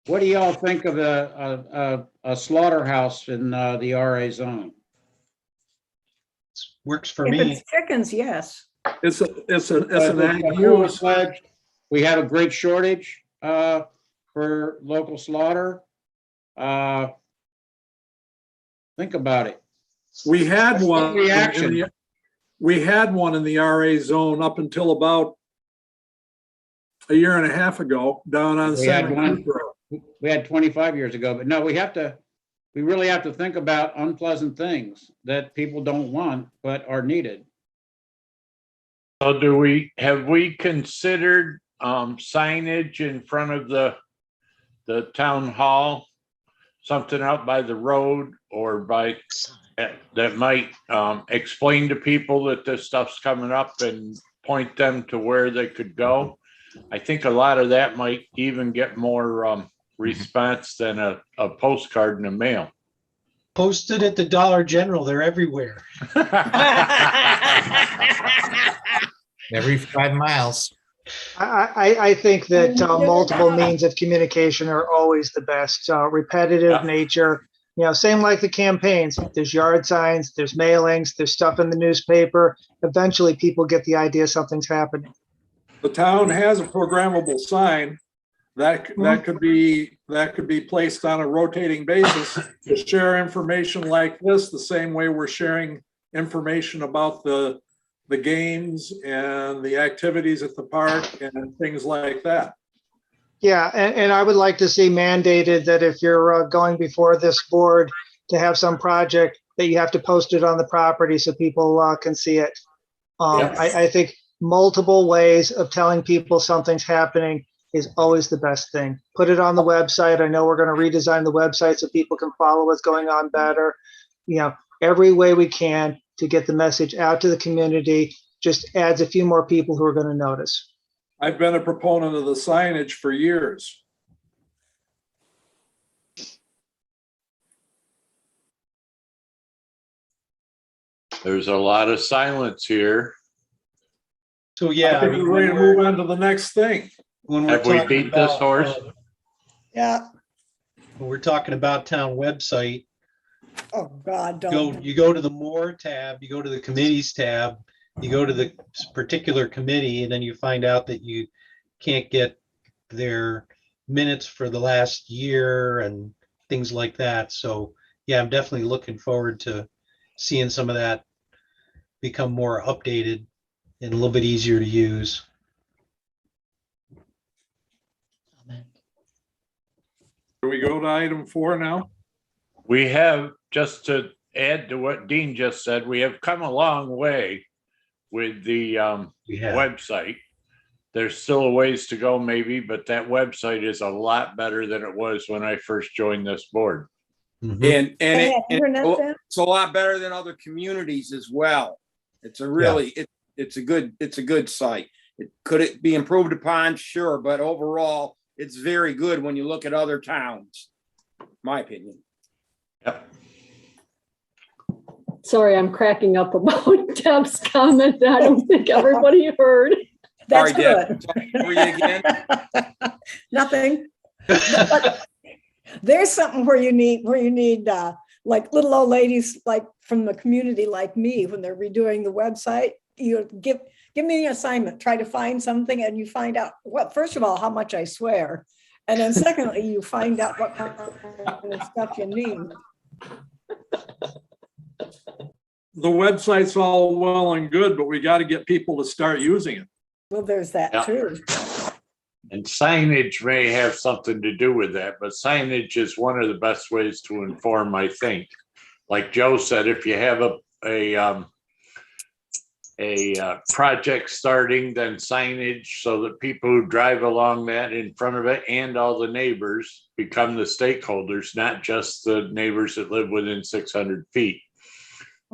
What do y'all think of a slaughterhouse in the RA zone? Works for If me. it's chickens, yes. It's an ag With use. fledged, we have a great shortage for local slaughter. Think about it. We had one. Reaction. We had one in the RA zone up until about a year and a half ago down on We had San one. Francisco. We had 25 years ago, but no, we really have to think about unpleasant things that people don't want but are needed. So have we considered signage in front of the town hall? Something out by the road or that might explain to people that this stuff's coming up and point them to where they could go? I think a lot of that might even get more response than a postcard in the mail. Posted at the Dollar General, they're everywhere. Every 5 miles. I think that multiple means of communication are always the best. Repetitive nature, same like the campaigns. There's yard signs, there's mailings, there's stuff in the newspaper. Eventually people get the idea something's happening. The town has a programmable sign that could be placed on a rotating basis to share information like this, the same way we're sharing information about the games and the activities at the park and things like that. Yeah, and I would like to see mandated that if you're going before this board to have some project, that you have to post it on the property so people can see it. Yes. I think multiple ways of telling people something's happening is always the best thing. Put it on the website. I know we're going to redesign the website so people can follow what's going on better. Every way we can to get the message out to the community just adds a few more people who are going to notice. I've been a proponent of the signage for years. There's a lot of silence here. So yeah, I think we're ready to move on to the next thing. when we're Have we talking beat this about, horse? Yeah. when we're talking about town website, Oh, God, don't. you go to the more tab, you go to the committees tab, you go to the particular committee, and then you find out that you can't get their minutes for the last year and things like that. So yeah, I'm definitely looking forward to seeing some of that become more updated and a little bit easier to use. Do we go to item 4 now? We have, just to add to what Dean just said, we have come a long way with the We have. website. there's still a ways to go maybe, but that website is a lot better than it was when I first joined this board. And Yeah, internet then? it's a lot better than other communities as well. It's a really, it's a good site. Could it be improved upon? Sure, but overall, it's very good when you look at other towns, my opinion. Yep. Sorry, I'm cracking up about Deb's comment that I don't think everybody heard. That's Sorry, Deb. good. Sorry for you again. Nothing. But there's something where you need like little old ladies like from the community like me, when they're redoing the website, you give me an assignment, try to find something, and you find out what, first of all, how much I swear. And then secondly, you find out what kind of stuff you need. The website's all well and good, but we got to get people to start using it. Well, there's that Yeah. too. And signage may have something to do with that, but signage is one of the best ways to inform, I think. Like Joe said, if you have a project starting, then signage so that people who drive along that in front of it and all the neighbors become the stakeholders, not just the neighbors that live within 600 feet.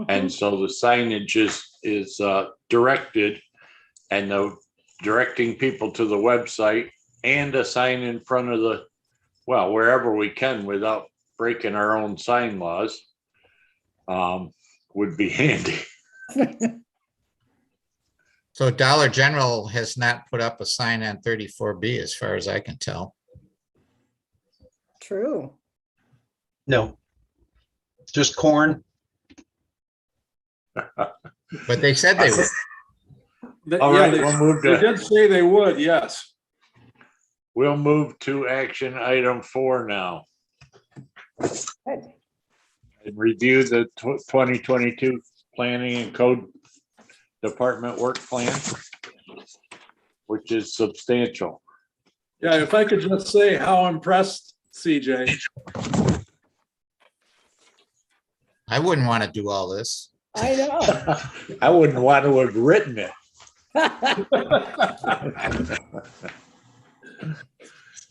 And so the signage is directed, and the directing people to the website and a sign in front of the, well, wherever we can without breaking our own sign laws would be handy. So Dollar General has not put up a sign on 34B as far as I can tell. True. No. Just corn. But they said they would. All right, we'll move They to, did say they would, yes. we'll move to action item 4 now. Good. And review the 2022 Planning and Code Department work plan, which is substantial. Yeah, if I could just say how impressed, CJ. I wouldn't want to do all this. I know. I wouldn't want to have written it.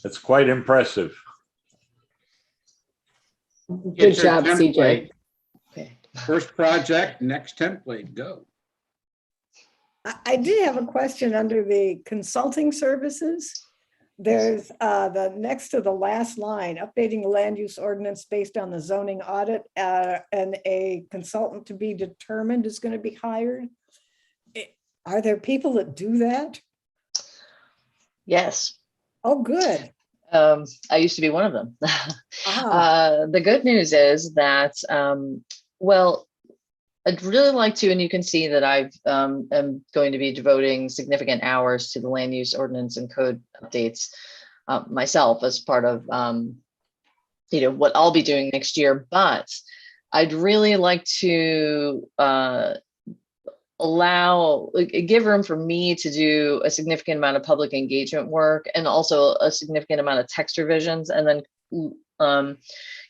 It's quite impressive. Good Get your job, CJ. template. Okay. First project, next template, go. I did have a question under the consulting services. There's the next to the last line, updating the land use ordinance based on the zoning audit, and a consultant to be determined is going to be hired. Are there people that do that? Yes. Oh, good. I used to be one of them. The good news is that, well, I'd really like to, and you can see that I am going to be devoting significant hours to the land use ordinance and code updates myself as part of, what I'll be doing next year. But I'd really like to give room for me to do a significant amount of public engagement work and also a significant amount of text revisions, and then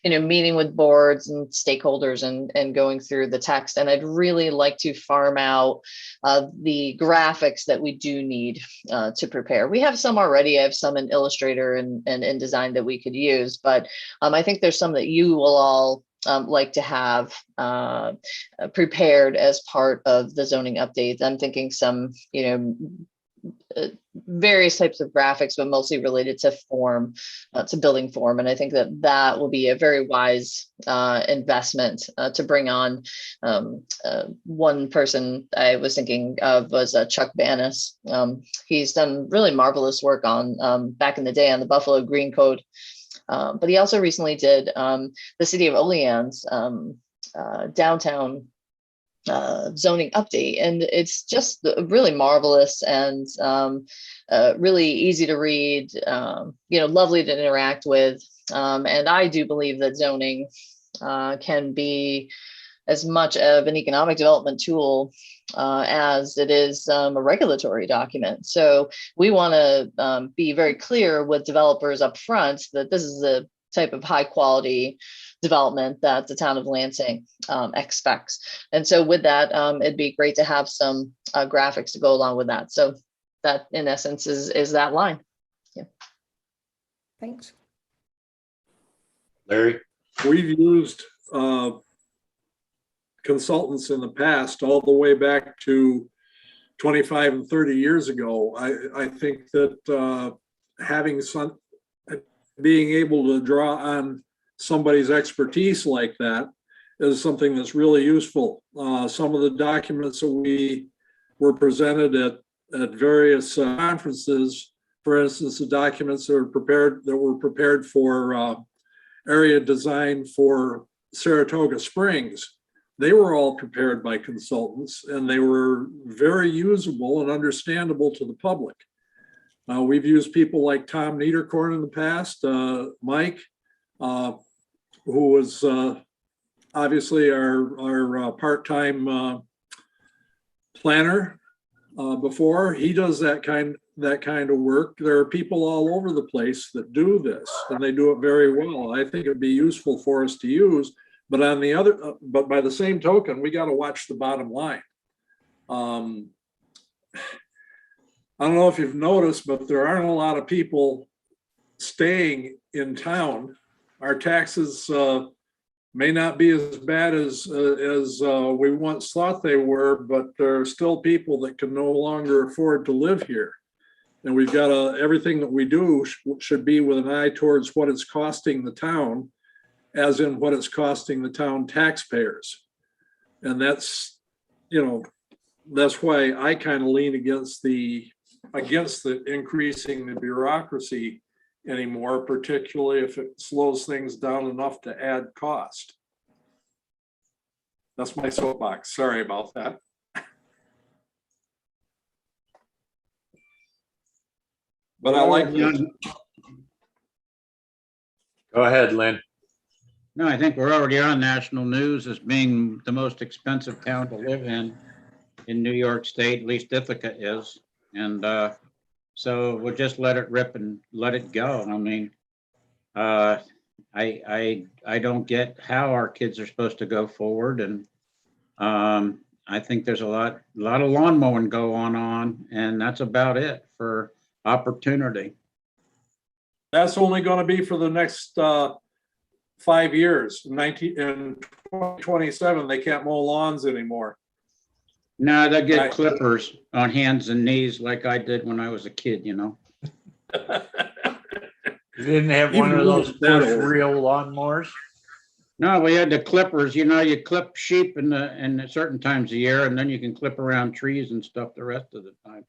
meeting with boards and stakeholders and going through the text. And I'd really like to farm out the graphics that we do need to prepare. We have some already. I have some in Illustrator and InDesign that we could use, but I think there's some that you will all like to have prepared as part of the zoning updates. I'm thinking some, various types of graphics, but mostly related to form, to building form. And I think that will be a very wise investment to bring on. One person I was thinking of was Chuck Banis. He's done really marvelous work on back in the day on the Buffalo Green Code. But he also recently did the city of Olean's downtown zoning update, and it's just really marvelous and really easy to read, lovely to interact with. And I do believe that zoning can be as much of an economic development tool as it is a regulatory document. So we want to be very clear with developers up front that this is the type of high quality development that the town of Lansing expects. And so with that, it'd be great to have some graphics to go along with that. So that in essence is that line. Thanks. Larry? We've used consultants in the past, all the way back to 25 and 30 years ago. I think that having being able to draw on somebody's expertise like that is something that's really useful. Some of the documents that we were presented at various conferences, for instance, the documents that were prepared for area design for Saratoga Springs, they were all prepared by consultants, and they were very usable and understandable to the public. We've used people like Tom Niederkorn in the past, Mike, who was obviously our part-time planner before. He does that kind of work. There are people all over the place that do this, and they do it very well. I think it'd be useful for us to use, but but by the same token, we got to watch the bottom line. I don't know if you've noticed, but there aren't a lot of people staying in town. Our taxes may not be as bad as we once thought they were, but there are still people that can no longer afford to live here. And we've got everything that we do should be with an eye towards what it's costing the town, as in what it's costing the town taxpayers. And that's why I kind of lean against the increasing the bureaucracy anymore, particularly if it slows things down enough to add cost. That's my soapbox. Sorry about that. But I like this. Go ahead, Lynn. No, I think we're already on national news as being the most expensive town to live in New York State, at least Ithaca is. And so we'll just let it rip and let it go. I mean, I don't get how our kids are supposed to go forward. And I think there's a lot of lawn mowing going on, and that's about it for opportunity. That's only going to be for the next 5 years. In 2027, they can't mow lawns anymore. No, they get clippers on hands and knees like I did when I was a kid, You didn't have one of those push reel lawnmowers? No, we had the clippers, you clip sheep in certain times of year, and then you can clip around trees and stuff the rest of the time.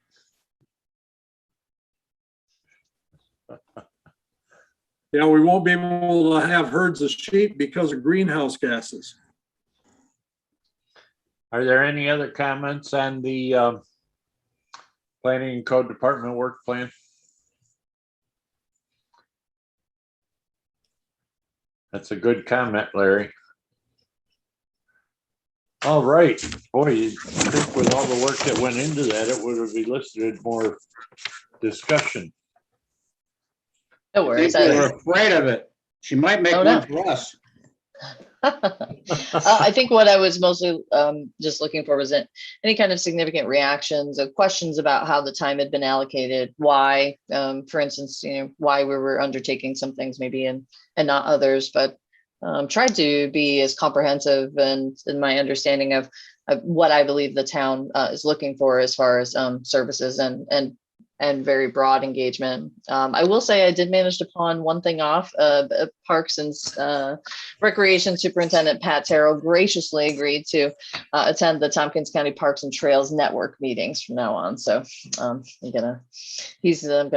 Yeah, we won't be able to have herds of sheep because of greenhouse gases. Are there any other comments on the planning and code department work plan? That's a good comment, Larry. All right, boy, you think with all the work that went into that, it would have elicited more discussion. No worries. They were afraid of it. She might make one for us. I think what I was mostly just looking for was any kind of significant reactions or questions about how the time had been allocated, why, for instance, why we were undertaking some things maybe and not others, but tried to be as comprehensive and in my understanding of what I believe the town is looking for as far as services and very broad engagement. I will say I did manage to pawn one thing off. Parks and Recreation Superintendent Pat Terrell graciously agreed to attend the Tompkins County Parks and Trails Network meetings from now on. So I'm gonna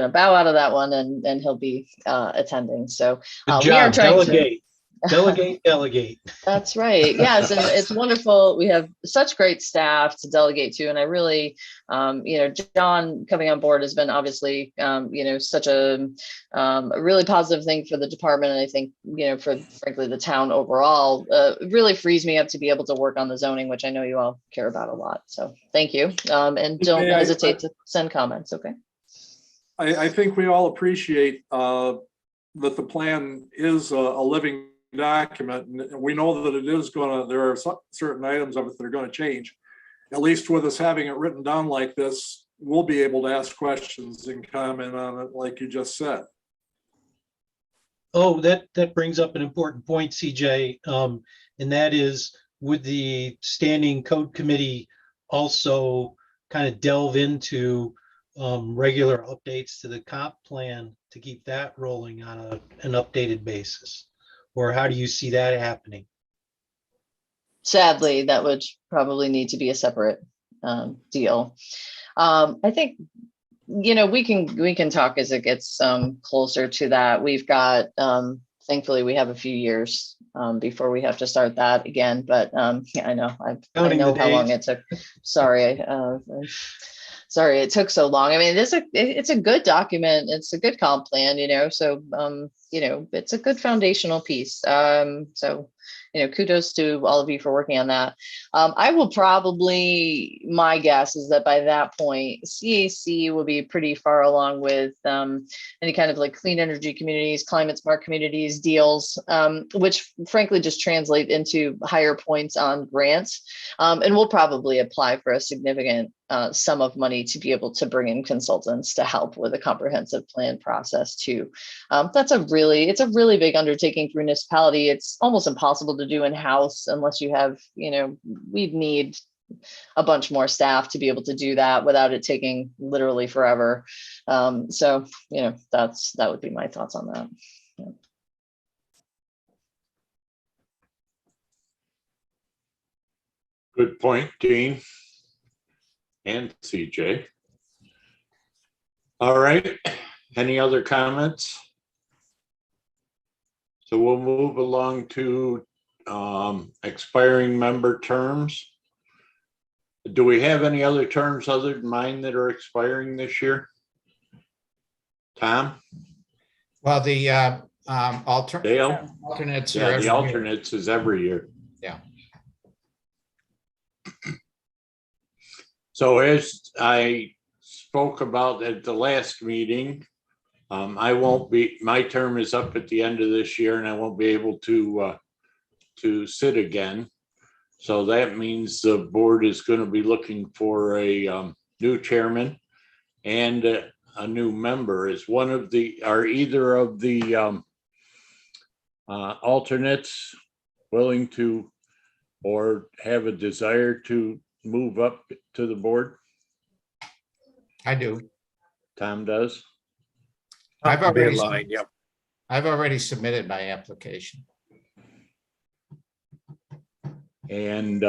bow out of that one, and he'll be attending. So Good we are job. trying Delegate. That's right. Yes, and it's wonderful. We have such great staff to delegate to, and I really, John coming on board has been obviously, such a really positive thing for the department, and I think, for frankly the town overall, it really frees me up to be able to work on the zoning, which I know you all care about a lot. So thank you, and don't hesitate to send comments. Okay. I think we all appreciate that the plan is a living document, and we know that it is there are certain items of it that are going to change. At least with us having it written down like this, we'll be able to ask questions and comment on it like you just said. Oh, that brings up an important point, CJ. And that is, would the Standing Code Committee also kind of delve into regular updates to the comp plan to keep that rolling on an updated basis? Or how do you see that happening? Sadly, that would probably need to be a separate deal. I think, we can talk as it gets closer to that. We've got, thankfully, we have a few years before we have to start that again. But yeah, I know how long it took. Sorry, sorry it took so long. I mean, it's a good document. It's a good comp plan, So it's a good foundational piece. So. Kudos to all of you for working on that. I will probably, my guess is that by that point, CAC will be pretty far along with any kind of like clean energy communities, climate smart communities deals, which frankly just translate into higher points on grants. And we'll probably apply for a significant sum of money to be able to bring in consultants to help with a comprehensive plan process too. It's a really big undertaking for municipality. It's almost impossible to do in-house unless you have, we'd need a bunch more staff to be able to do that without it taking literally forever. So, that would be my thoughts on that. Yeah. Good point, Dean and CJ. All right, any other comments? So we'll move along to expiring member terms. Do we have any other terms other than mine that are expiring this year? Tom? Well, the Dale? alternates. Yeah, are the every year. alternates is every year. Yeah. So as I spoke about at the last meeting, my term is up at the end of this year and I won't be able to sit again. So that means the board is going to be looking for a new chairman and a new member. Are either of the alternates willing to or have a desire to move up to the board? I do. Tom does. I've already submitted my application. And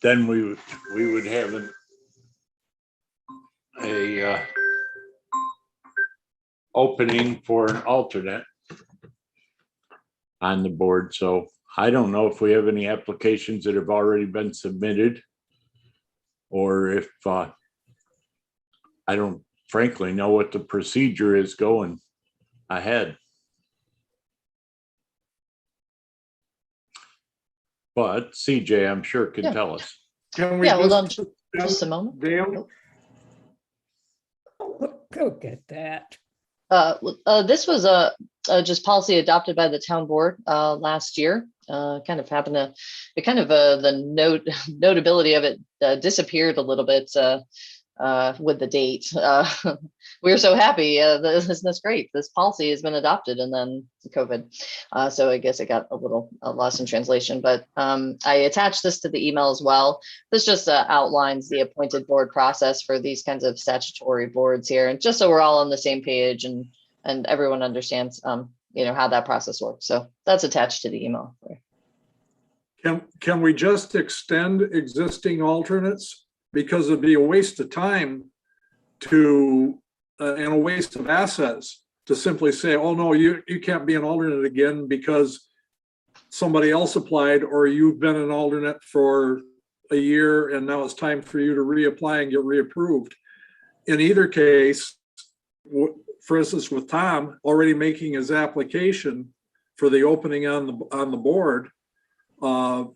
then we would have a opening for an alternate on the board. So I don't know if we have any applications that have already been submitted, or if I don't frankly know what the procedure is going ahead. But CJ, I'm sure can tell us. Can we Hold on just a moment. Dale? Go get that. This was just policy adopted by the town board last year. Kind of happened to, the notability of it disappeared a little bit with the date. We were so happy. Isn't this great? This policy has been adopted, and then COVID. So I guess it got a little lost in translation. But I attached this to the email as well. This just outlines the appointed board process for these kinds of statutory boards here, and just so we're all on the same page and everyone understands, how that process works. So that's attached to the email. Can we just extend existing alternates? Because it'd be a waste of time and a waste of assets to simply say, oh no, you can't be an alternate again because somebody else applied, or you've been an alternate for a year and now it's time for you to reapply and get reapproved. In either case, for instance, with Tom already making his application for the opening on the board,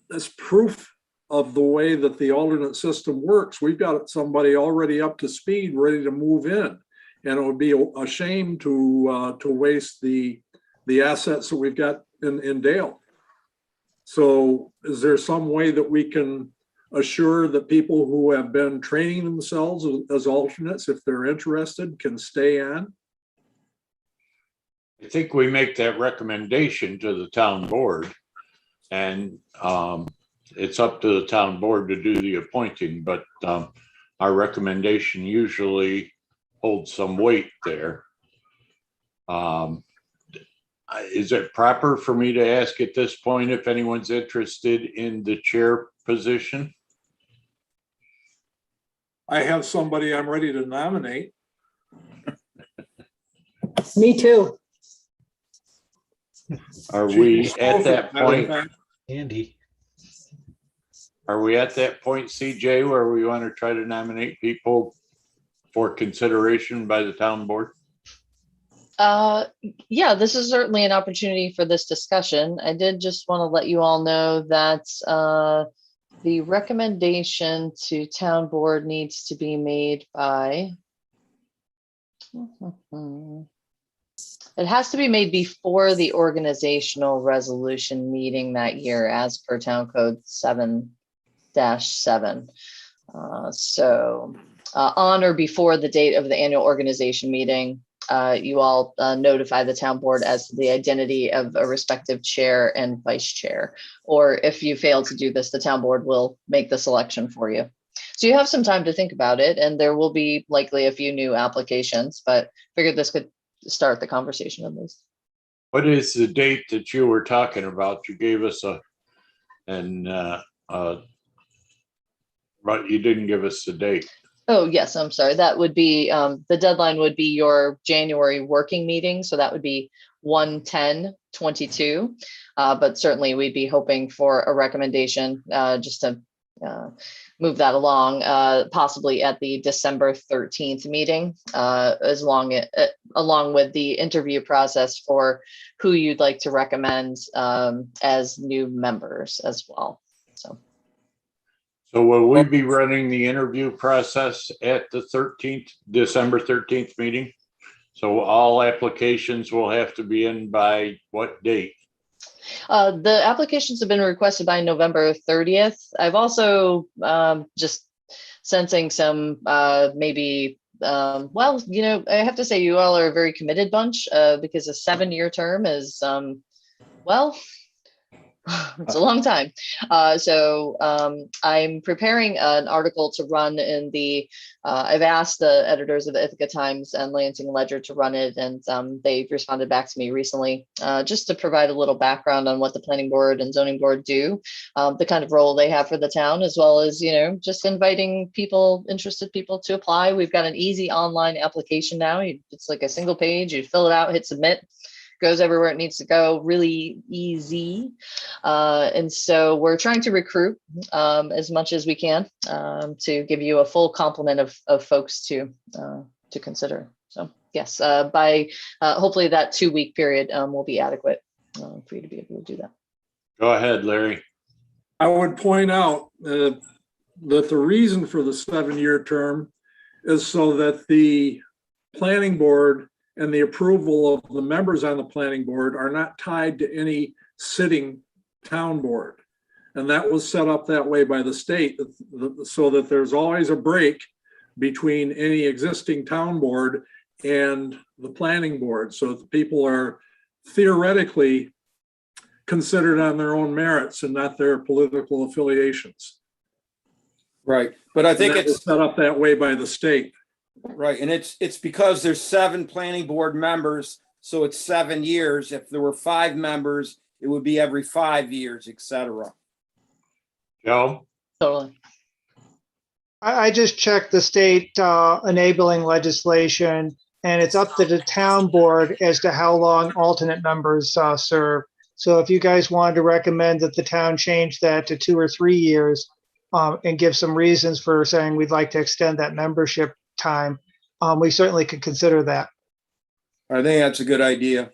that's proof of the way that the alternate system works. We've got somebody already up to speed, ready to move in. And it would be a shame to waste the assets that we've got in Dale. So is there some way that we can assure that people who have been training themselves as alternates, if they're interested, can stay on? I think we make that recommendation to the town board. And it's up to the town board to do the appointing, but our recommendation usually holds some weight there. Is it proper for me to ask at this point if anyone's interested in the chair position? I have somebody I'm ready to nominate. Me too. Are we at that point? Andy. Are we at that point, CJ, where we want to try to nominate people for consideration by the town board? Yeah, this is certainly an opportunity for this discussion. I did just want to let you all know that the recommendation to town board needs to be made by. It has to be made before the organizational resolution meeting that year, as per Town Code 7-7. So on or before the date of the annual organization meeting, you all notify the town board as to the identity of a respective chair and vice chair. Or if you fail to do this, the town board will make the selection for you. So you have some time to think about it, and there will be likely a few new applications, but figured this could start the conversation on this. What is the date that you were talking about? You gave us but you didn't give us the date. Oh, yes, I'm sorry. That would be, the deadline would be your January working meeting. So that would be 1/10/22. But certainly we'd be hoping for a recommendation just to move that along, possibly at the December 13th meeting, along with the interview process for who you'd like to recommend as new members as well. So will we be running the interview process at the December 13th meeting? So all applications will have to be in by what date? The applications have been requested by November 30th. I've also just sensing some maybe, well, I have to say you all are a very committed bunch because a 7-year term is, well, it's a long time. So I'm preparing an article to run in the, I've asked the editors of the Ithaca Times and Lansing Ledger to run it, and they've responded back to me recently just to provide a little background on what the planning board and zoning board do, the kind of role they have for the town, as well as, just inviting interested people to apply. We've got an easy online application now. It's like a single page, you fill it out, hit submit, goes everywhere it needs to go, really easy. And so we're trying to recruit as much as we can to give you a full complement of folks to consider. So yes, by hopefully that 2-week period will be adequate for you to be able to do that. Go ahead, Larry. I would point out that the reason for the 7-year term is so that the planning board and the approval of the members on the planning board are not tied to any sitting town board. And that was set up that way by the state, so that there's always a break between any existing town board and the planning board. So that people are theoretically considered on their own merits and not their political affiliations. Right, but I think And that was it's set up that way by the state. right, and it's because there's 7 planning board members, so it's 7 years. If there were 5 members, it would be every 5 years, etc. Joe? Totally. I just checked the state enabling legislation, and it's up to the town board as to how long alternate members serve. So if you guys wanted to recommend that the town change that to 2 or 3 years and give some reasons for saying we'd like to extend that membership time, we certainly could consider that. I think that's a good idea.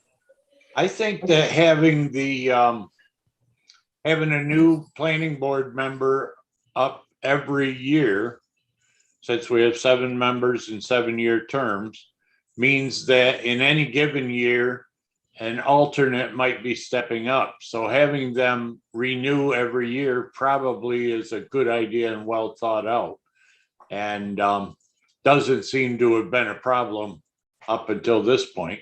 I think that having a new planning board member up every year, since we have 7 members in 7-year terms, means that in any given year, an alternate might be stepping up. So having them renew every year probably is a good idea and well thought out. And doesn't seem to have been a problem up until this point.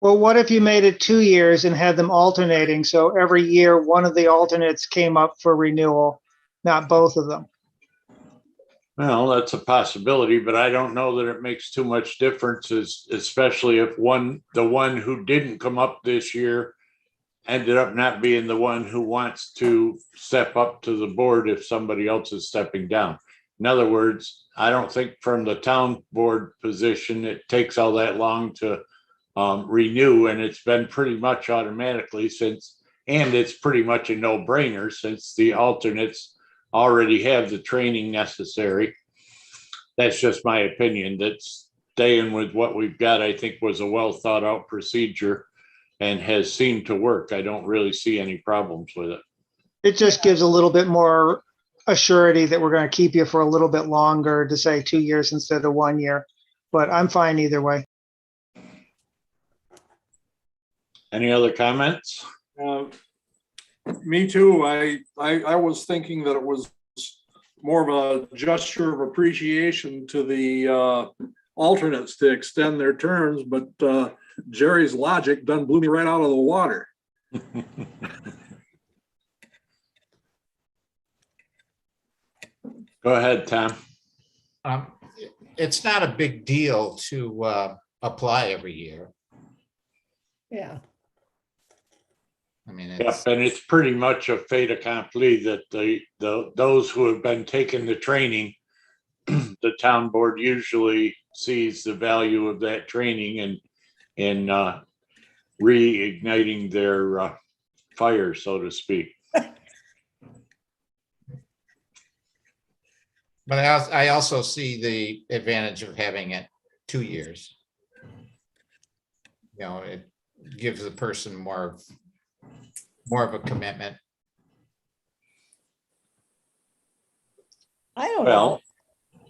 Well, what if you made it 2 years and had them alternating? So every year, one of the alternates came up for renewal, not both of them. Well, that's a possibility, but I don't know that it makes too much difference, especially if the one who didn't come up this year ended up not being the one who wants to step up to the board if somebody else is stepping down. In other words, I don't think from the town board position, it takes all that long to renew, and it's been pretty much automatically and it's pretty much a no-brainer since the alternates already have the training necessary. That's just my opinion. That's staying with what we've got, I think was a well thought out procedure and has seemed to work. I don't really see any problems with it. It just gives a little bit more assurity that we're going to keep you for a little bit longer, to say 2 years instead of 1 year. But I'm fine either way. Any other comments? Me too. I was thinking that it was more of a gesture of appreciation to the alternates to extend their terms, but Jerry's logic done blew me right out of the water. Go ahead, Tom. It's not a big deal to apply every year. Yeah. I mean, Yep, it's, and it's pretty much a fait accompli that those who have been taking the training, the town board usually sees the value of that training and in reigniting their fire, so to speak. but I also see the advantage of having it 2 years. You know, it gives the person more of a commitment. I don't know. Well,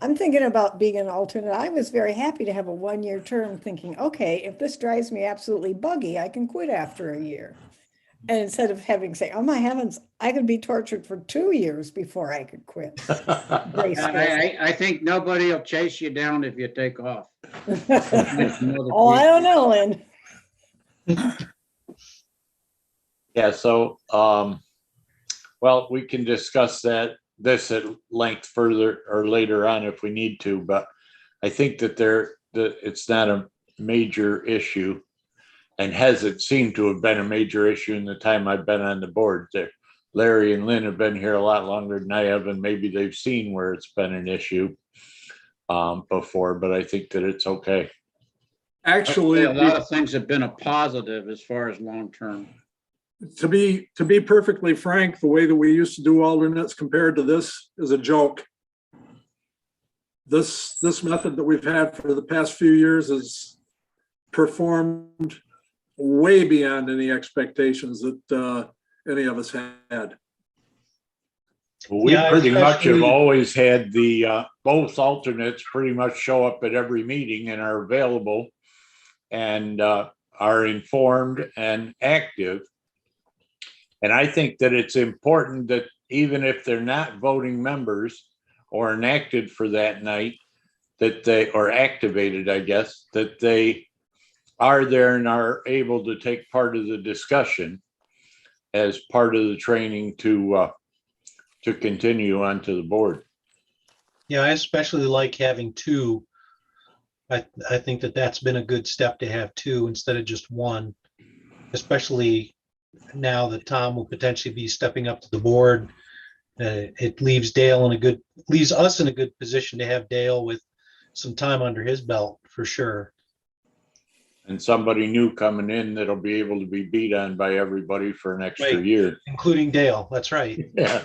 I'm thinking about being an alternate. I was very happy to have a 1-year term, thinking, okay, if this drives me absolutely buggy, I can quit after a year. And instead of having say, oh my heavens, I could be tortured for 2 years before I could quit. I think nobody will chase you down if you take off. Oh, I don't know, Lynn. yeah, so well, we can discuss this at length further or later on if we need to, but I think that it's not a major issue and hasn't seemed to have been a major issue in the time I've been on the board. Larry and Lynn have been here a lot longer than I have, and maybe they've seen where it's been an issue before, but I think that it's okay. Actually, A lot of things have been a positive as far as long-term. to be perfectly frank, the way that we used to do alternates compared to this is a joke. This method that we've had for the past few years has performed way beyond any expectations that any of us had. We Yeah, pretty much have especially- always had the both alternates pretty much show up at every meeting and are available and are informed and active. And I think that it's important that even if they're not voting members or enacted for that night, that they or activated, I guess, that they are there and are able to take part of the discussion as part of the training to continue onto the board. Yeah, I especially like having two. I think that that's been a good step to have two instead of just one, especially now that Tom will potentially be stepping up to the board. It leaves us in a good position to have Dale with some time under his belt for sure. And somebody new coming in that'll be able to be beat on by everybody for an extra Right. year. Including Dale, that's right. Yeah.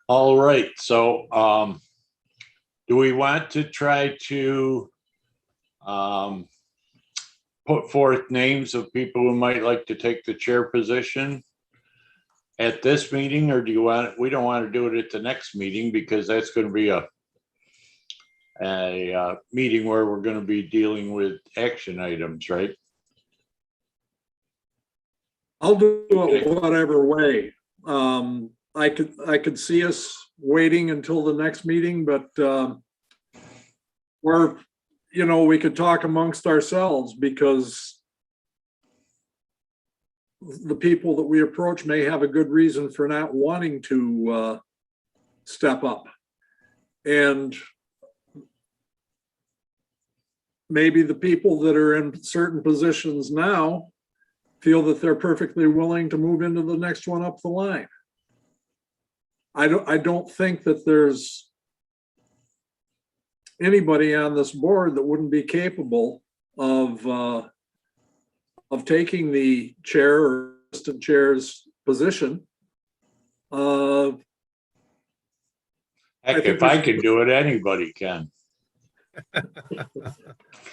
All right, so do we want to try to put forth names of people who might like to take the chair position at this meeting, or we don't want to do it at the next meeting because that's going to be a meeting where we're going to be dealing with action items, right? I'll do it whatever way. I could see us waiting until the next meeting, but we could talk amongst ourselves, because the people that we approach may have a good reason for not wanting to step up. And maybe the people that are in certain positions now feel that they're perfectly willing to move into the next one up the line. I don't think that there's anybody on this board that wouldn't be capable of taking the chair or assistant chair's position. Heck, think if I can do it, anybody can.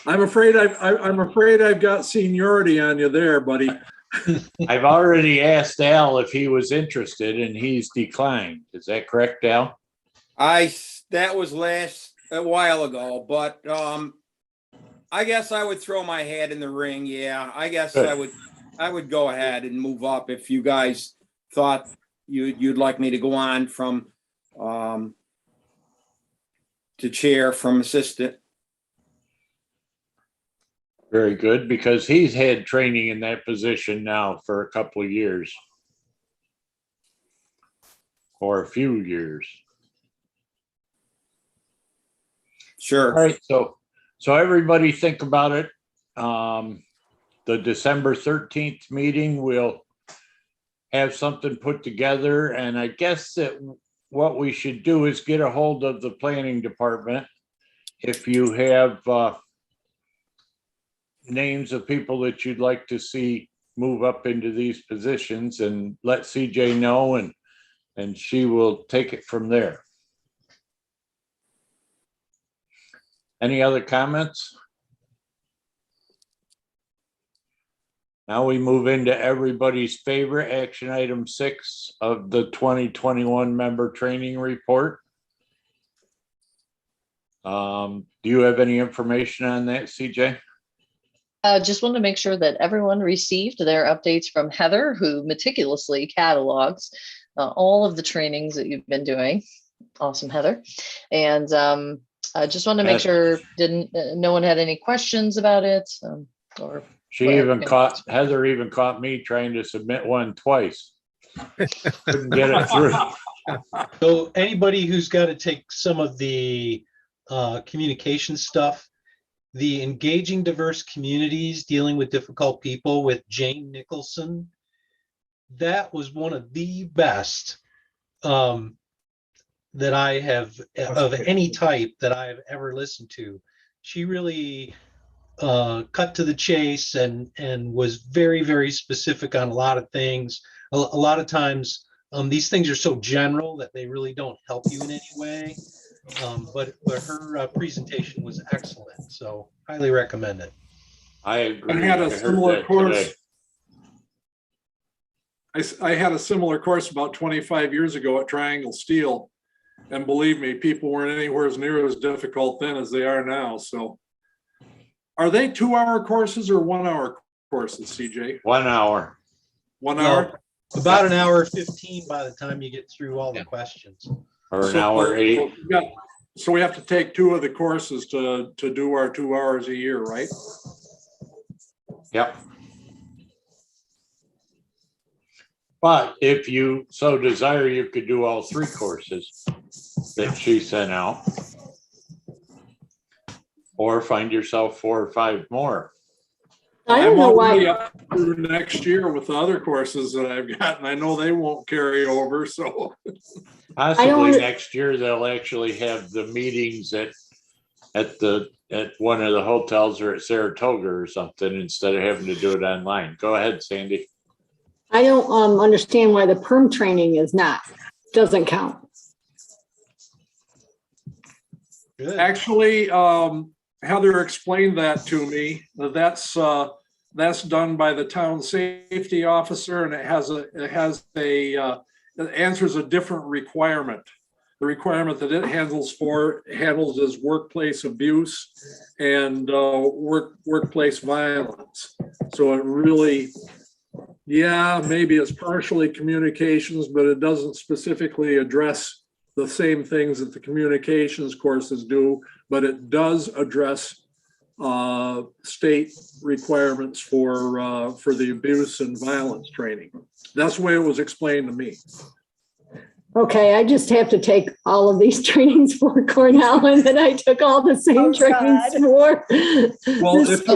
I'm afraid I've got seniority on you there, buddy. I've already asked Al if he was interested and he's declined. Is that correct, Al? That was a while ago, but I guess I would throw my hat in the ring. Yeah, I guess Good. I would go ahead and move up if you guys thought you'd like me to go on from to chair from assistant. Very good, because he's had training in that position now for a couple of years. Or a few years. Sure. All right, so everybody think about it. The December 13th meeting, we'll have something put together, and I guess that what we should do is get a hold of the planning department. If you have names of people that you'd like to see move up into these positions, and let CJ know, and she will take it from there. Any other comments? Now we move into everybody's favorite action item 6 of the 2021 member training report. Do you have any information on that, CJ? Just wanted to make sure that everyone received their updates from Heather, who meticulously catalogs all of the trainings that you've been doing. Awesome, Heather. And I just wanted to make sure no one had any questions about it, or Heather even caught me trying to submit one twice. Couldn't get it through. So anybody who's got to take some of the communication stuff, the Engaging Diverse Communities Dealing with Difficult People with Jane Nicholson, that was one of the best that I have of any type that I've ever listened to. She really cut to the chase and was very, very specific on a lot of things. A lot of times these things are so general that they really don't help you in any way. But her presentation was excellent, so highly recommend it. I agree. I had a similar course. Today. I had a similar course about 25 years ago at Triangle Steel, and believe me, people weren't anywhere as near as difficult then as they are now. So, are they 2-hour courses or 1-hour courses, CJ? 1 hour. 1 hour. About an hour 15 by the time you get through all the questions. Or an hour 8. So we have to take 2 of the courses to do our 2 hours a year, right? Yep. But if you so desire, you could do all 3 courses that she sent out. Or find yourself 4 or 5 more. I don't know already why. up through next year with the other courses that I've got, and I know they won't carry over, so. Possibly next year, they'll actually have the meetings at one of the hotels or at Saratoga or something instead of having to do it online. Go ahead, Sandy. I don't understand why the perm training doesn't count. Good. Actually, Heather explained that to me. That's done by the town safety officer, and it answers a different requirement. the requirement that it handles is workplace abuse and workplace violence. So it really, yeah, maybe it's partially communications, but it doesn't specifically address the same things that the communications courses do, but it does address state requirements for the abuse and violence training. That's the way it was explained to me. Okay, I just have to take all of these trainings for Cornell, and then I took all the same Oh, trainings God. for. Well, this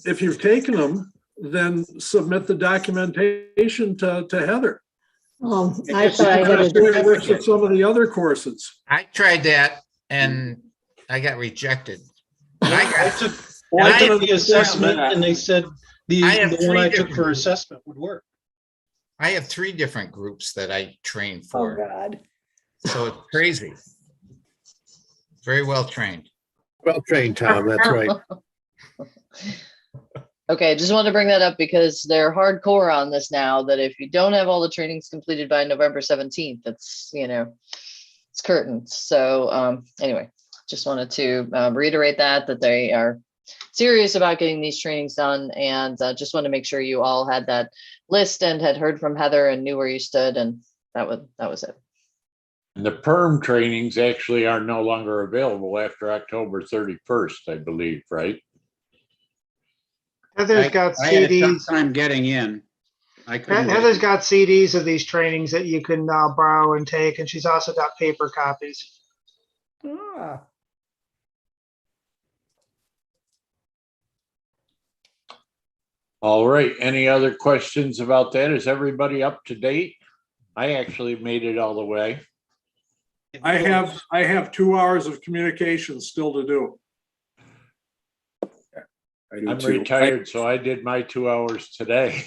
if you've taken them, then submit the documentation to Heather. I thought I had That's the way it works to. with some of the other courses. I tried that and I got rejected. And I I got, took, And I I took the have- assessment and they said I have the one three I took different- for assessment would work. I have 3 different groups that I train Oh, for. God. So it's crazy. Very well trained. Well trained, Tom, that's right. Okay, just wanted to bring that up because they're hardcore on this now, that if you don't have all the trainings completed by November 17th, it's, it's curtains. So anyway, just wanted to reiterate that they are serious about getting these trainings done, and just want to make sure you all had that list and had heard from Heather and knew where you stood, and that was it. And the perm trainings actually are no longer available after October 31st, I believe, right? Heather's got I had a tough CDs. time getting in. I couldn't. get Heather's in. got CDs of these trainings that you can borrow and take, and she's also got paper copies. Ah, All right, any other questions about that? Is everybody up to date? I actually made it all the way. I have 2 hours of communication still to do. I do I'm too. retired, so I did my 2 hours today.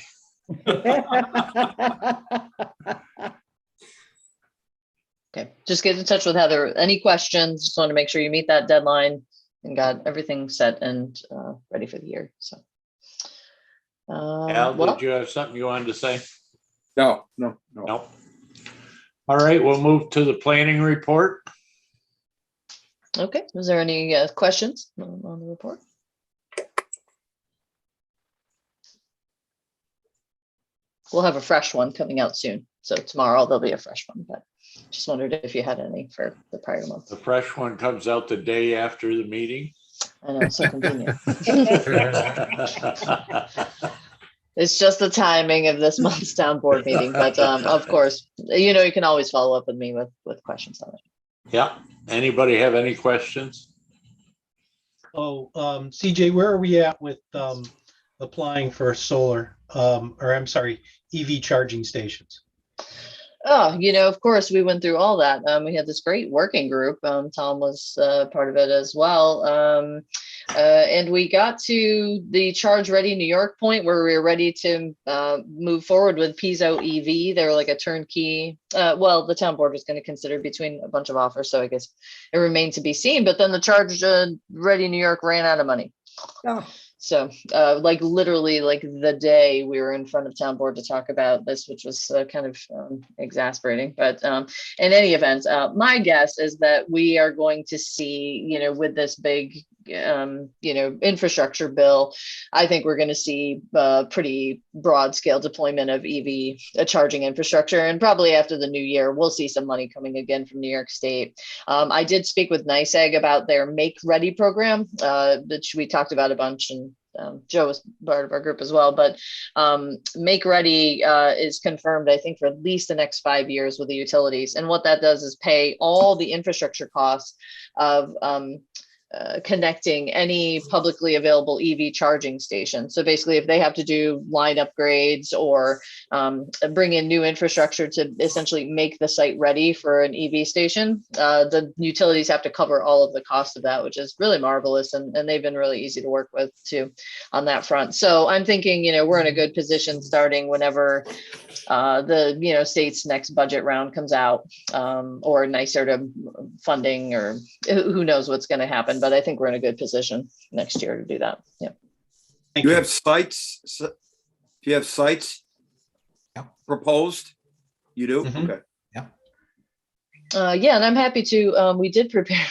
Okay, just get in touch with Heather. Any questions? Just want to make sure you meet that deadline and got everything set and ready for the year. So, Al, well, did you have something you wanted to say? No. No. All right, we'll move to the planning report. okay. Is there any questions on the report? We'll have a fresh one coming out soon. So tomorrow there'll be a fresh one, but just wondered if you had any for the prior month. The fresh one comes out the day after the meeting. I know, it's so convenient. It's just the timing of this month's town board meeting, but of course, you can always follow up with me with questions on it. Yeah, anybody have any questions? CJ, where are we at with applying for solar, or I'm sorry, EV charging stations? Oh, of course, we went through all that. We had this great working group. Tom was part of it as well. And we got to the Charge Ready New York point where we were ready to move forward with Piso EV. They were like a turnkey. Well, the town board was going to consider between a bunch of offers. So I guess it remained to be seen. But then the Charge Ready New York ran out of money. oh, So literally the day we were in front of town board to talk about this, which was kind of exasperating. But in any event, my guess is that we are going to see, with this big, infrastructure bill, I think we're going to see pretty broad scale deployment of EV charging infrastructure. And probably after the new year, we'll see some money coming again from New York State. I did speak with NYSEG about their Make Ready program, which we talked about a bunch, and Joe was part of our group as well. But Make Ready is confirmed, I think, for at least the next 5 years with the utilities. And what that does is pay all the infrastructure costs of connecting any publicly available EV charging station. So basically, if they have to do line upgrades or bring in new infrastructure to essentially make the site ready for an EV station, the utilities have to cover all of the cost of that, which is really marvelous. And they've been really easy to work with too on that front. So I'm thinking, we're in a good position starting whenever the state's next budget round comes out, or NYSERDA funding, or who knows what's going to happen. But I think we're in a good position next year to do that. Yeah. Thank You have sites? Do you have sites Yeah. proposed? You do? Mhm. Okay. Yeah, and I'm happy to, we did prepare,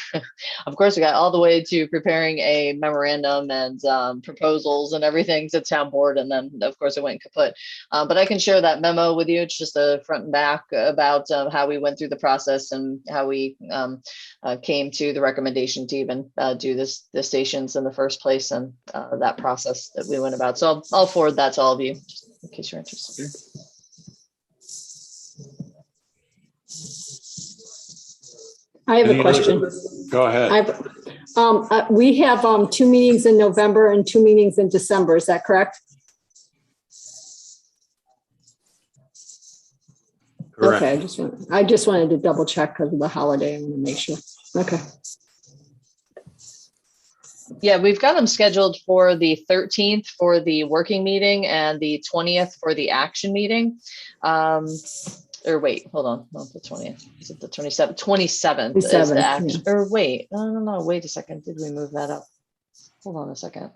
of course, we got all the way to preparing a memorandum and proposals and everything to town board. And then, of course, it went kaput. But I can share that memo with you. It's just a front and back about how we went through the process and how we came to the recommendation to even do the stations in the first place, and that process that we went about. So I'll forward that to all of you, just in case you're interested. I have a Any other- question. Go ahead. We have 2 meetings in November and 2 meetings in December. Is that correct? Correct. Okay, I just wanted to double check because of the holiday. I want to make sure. Okay. Yeah, we've got them scheduled for the 13th for the working meeting and the 20th for the action meeting. Or wait, hold on, not the 20th. Is it the 27th? 27th is the 27th, action. Or wait, no, wait a second. Did we move that up? Hold on a second.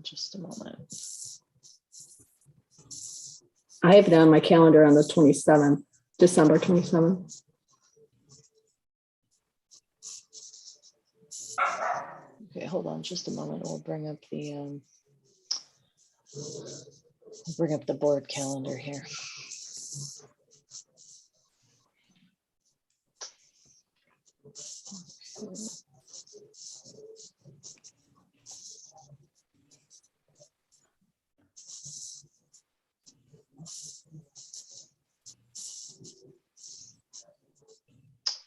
Just a moment. I have it on my calendar on the 27th, December 27th. Okay, hold on just a moment. We'll bring up the board calendar here.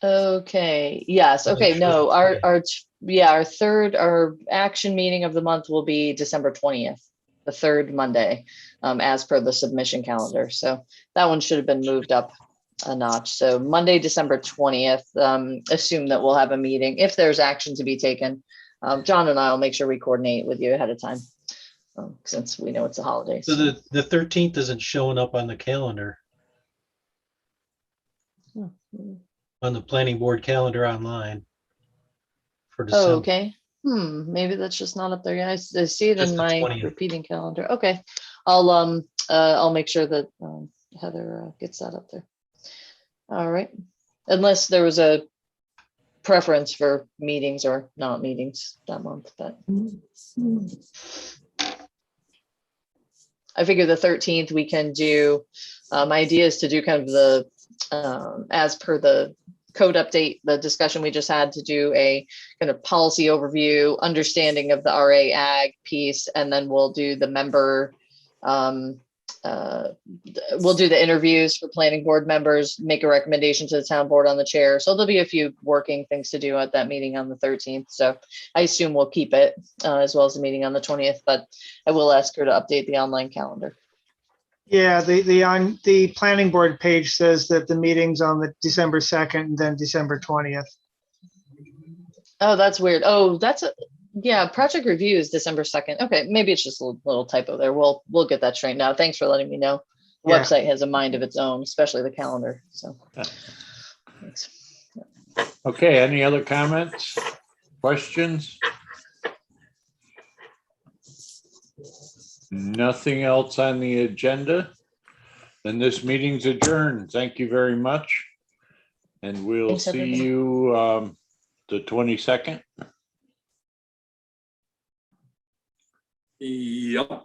Okay, yes, okay, no, our action meeting of the month will be December 20th, the third Monday, as per the submission calendar. So that one should have been moved up a notch. So Monday, December 20th, assume that we'll have a meeting if there's action to be taken. John and I will make sure we coordinate with you ahead of time, since we know it's a holiday. So the 13th isn't showing up on the calendar, on the planning board calendar online for December. Oh, okay. Maybe that's just not up there. Yeah, I see it Just in the my 20th. repeating calendar. Okay, I'll make sure that Heather gets that up there. All right, unless there was a preference for meetings or not meetings that month, but I figure the 13th we can do. My idea is to do kind of the as per the code update, the discussion we just had, to do a kind of policy overview, understanding of the RA Ag piece, and then we'll do the member, we'll do the interviews for planning board members, make a recommendation to the town board on the chair. So there'll be a few working things to do at that meeting on the 13th. So I assume we'll keep it as well as the meeting on the 20th, but I will ask her to update the online calendar. Yeah, the planning board page says that the meeting's on the December 2nd and then December 20th. Oh, that's weird. Oh, yeah, project review is December 2nd. Okay, maybe it's just a little typo there. We'll get that straightened out. Thanks for letting me know. The Yeah. website has a mind of its own, especially the calendar. So thanks. Okay, any other comments, questions? Nothing else on the agenda? Then this meeting's adjourned. Thank you very much. And we'll Thanks, see everybody. you the 22nd. Yep.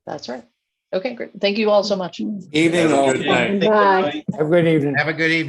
That's right. Okay, great. Thank you all so much. Evening. Have a all. good night. Bye. Have a good evening. Have a good evening.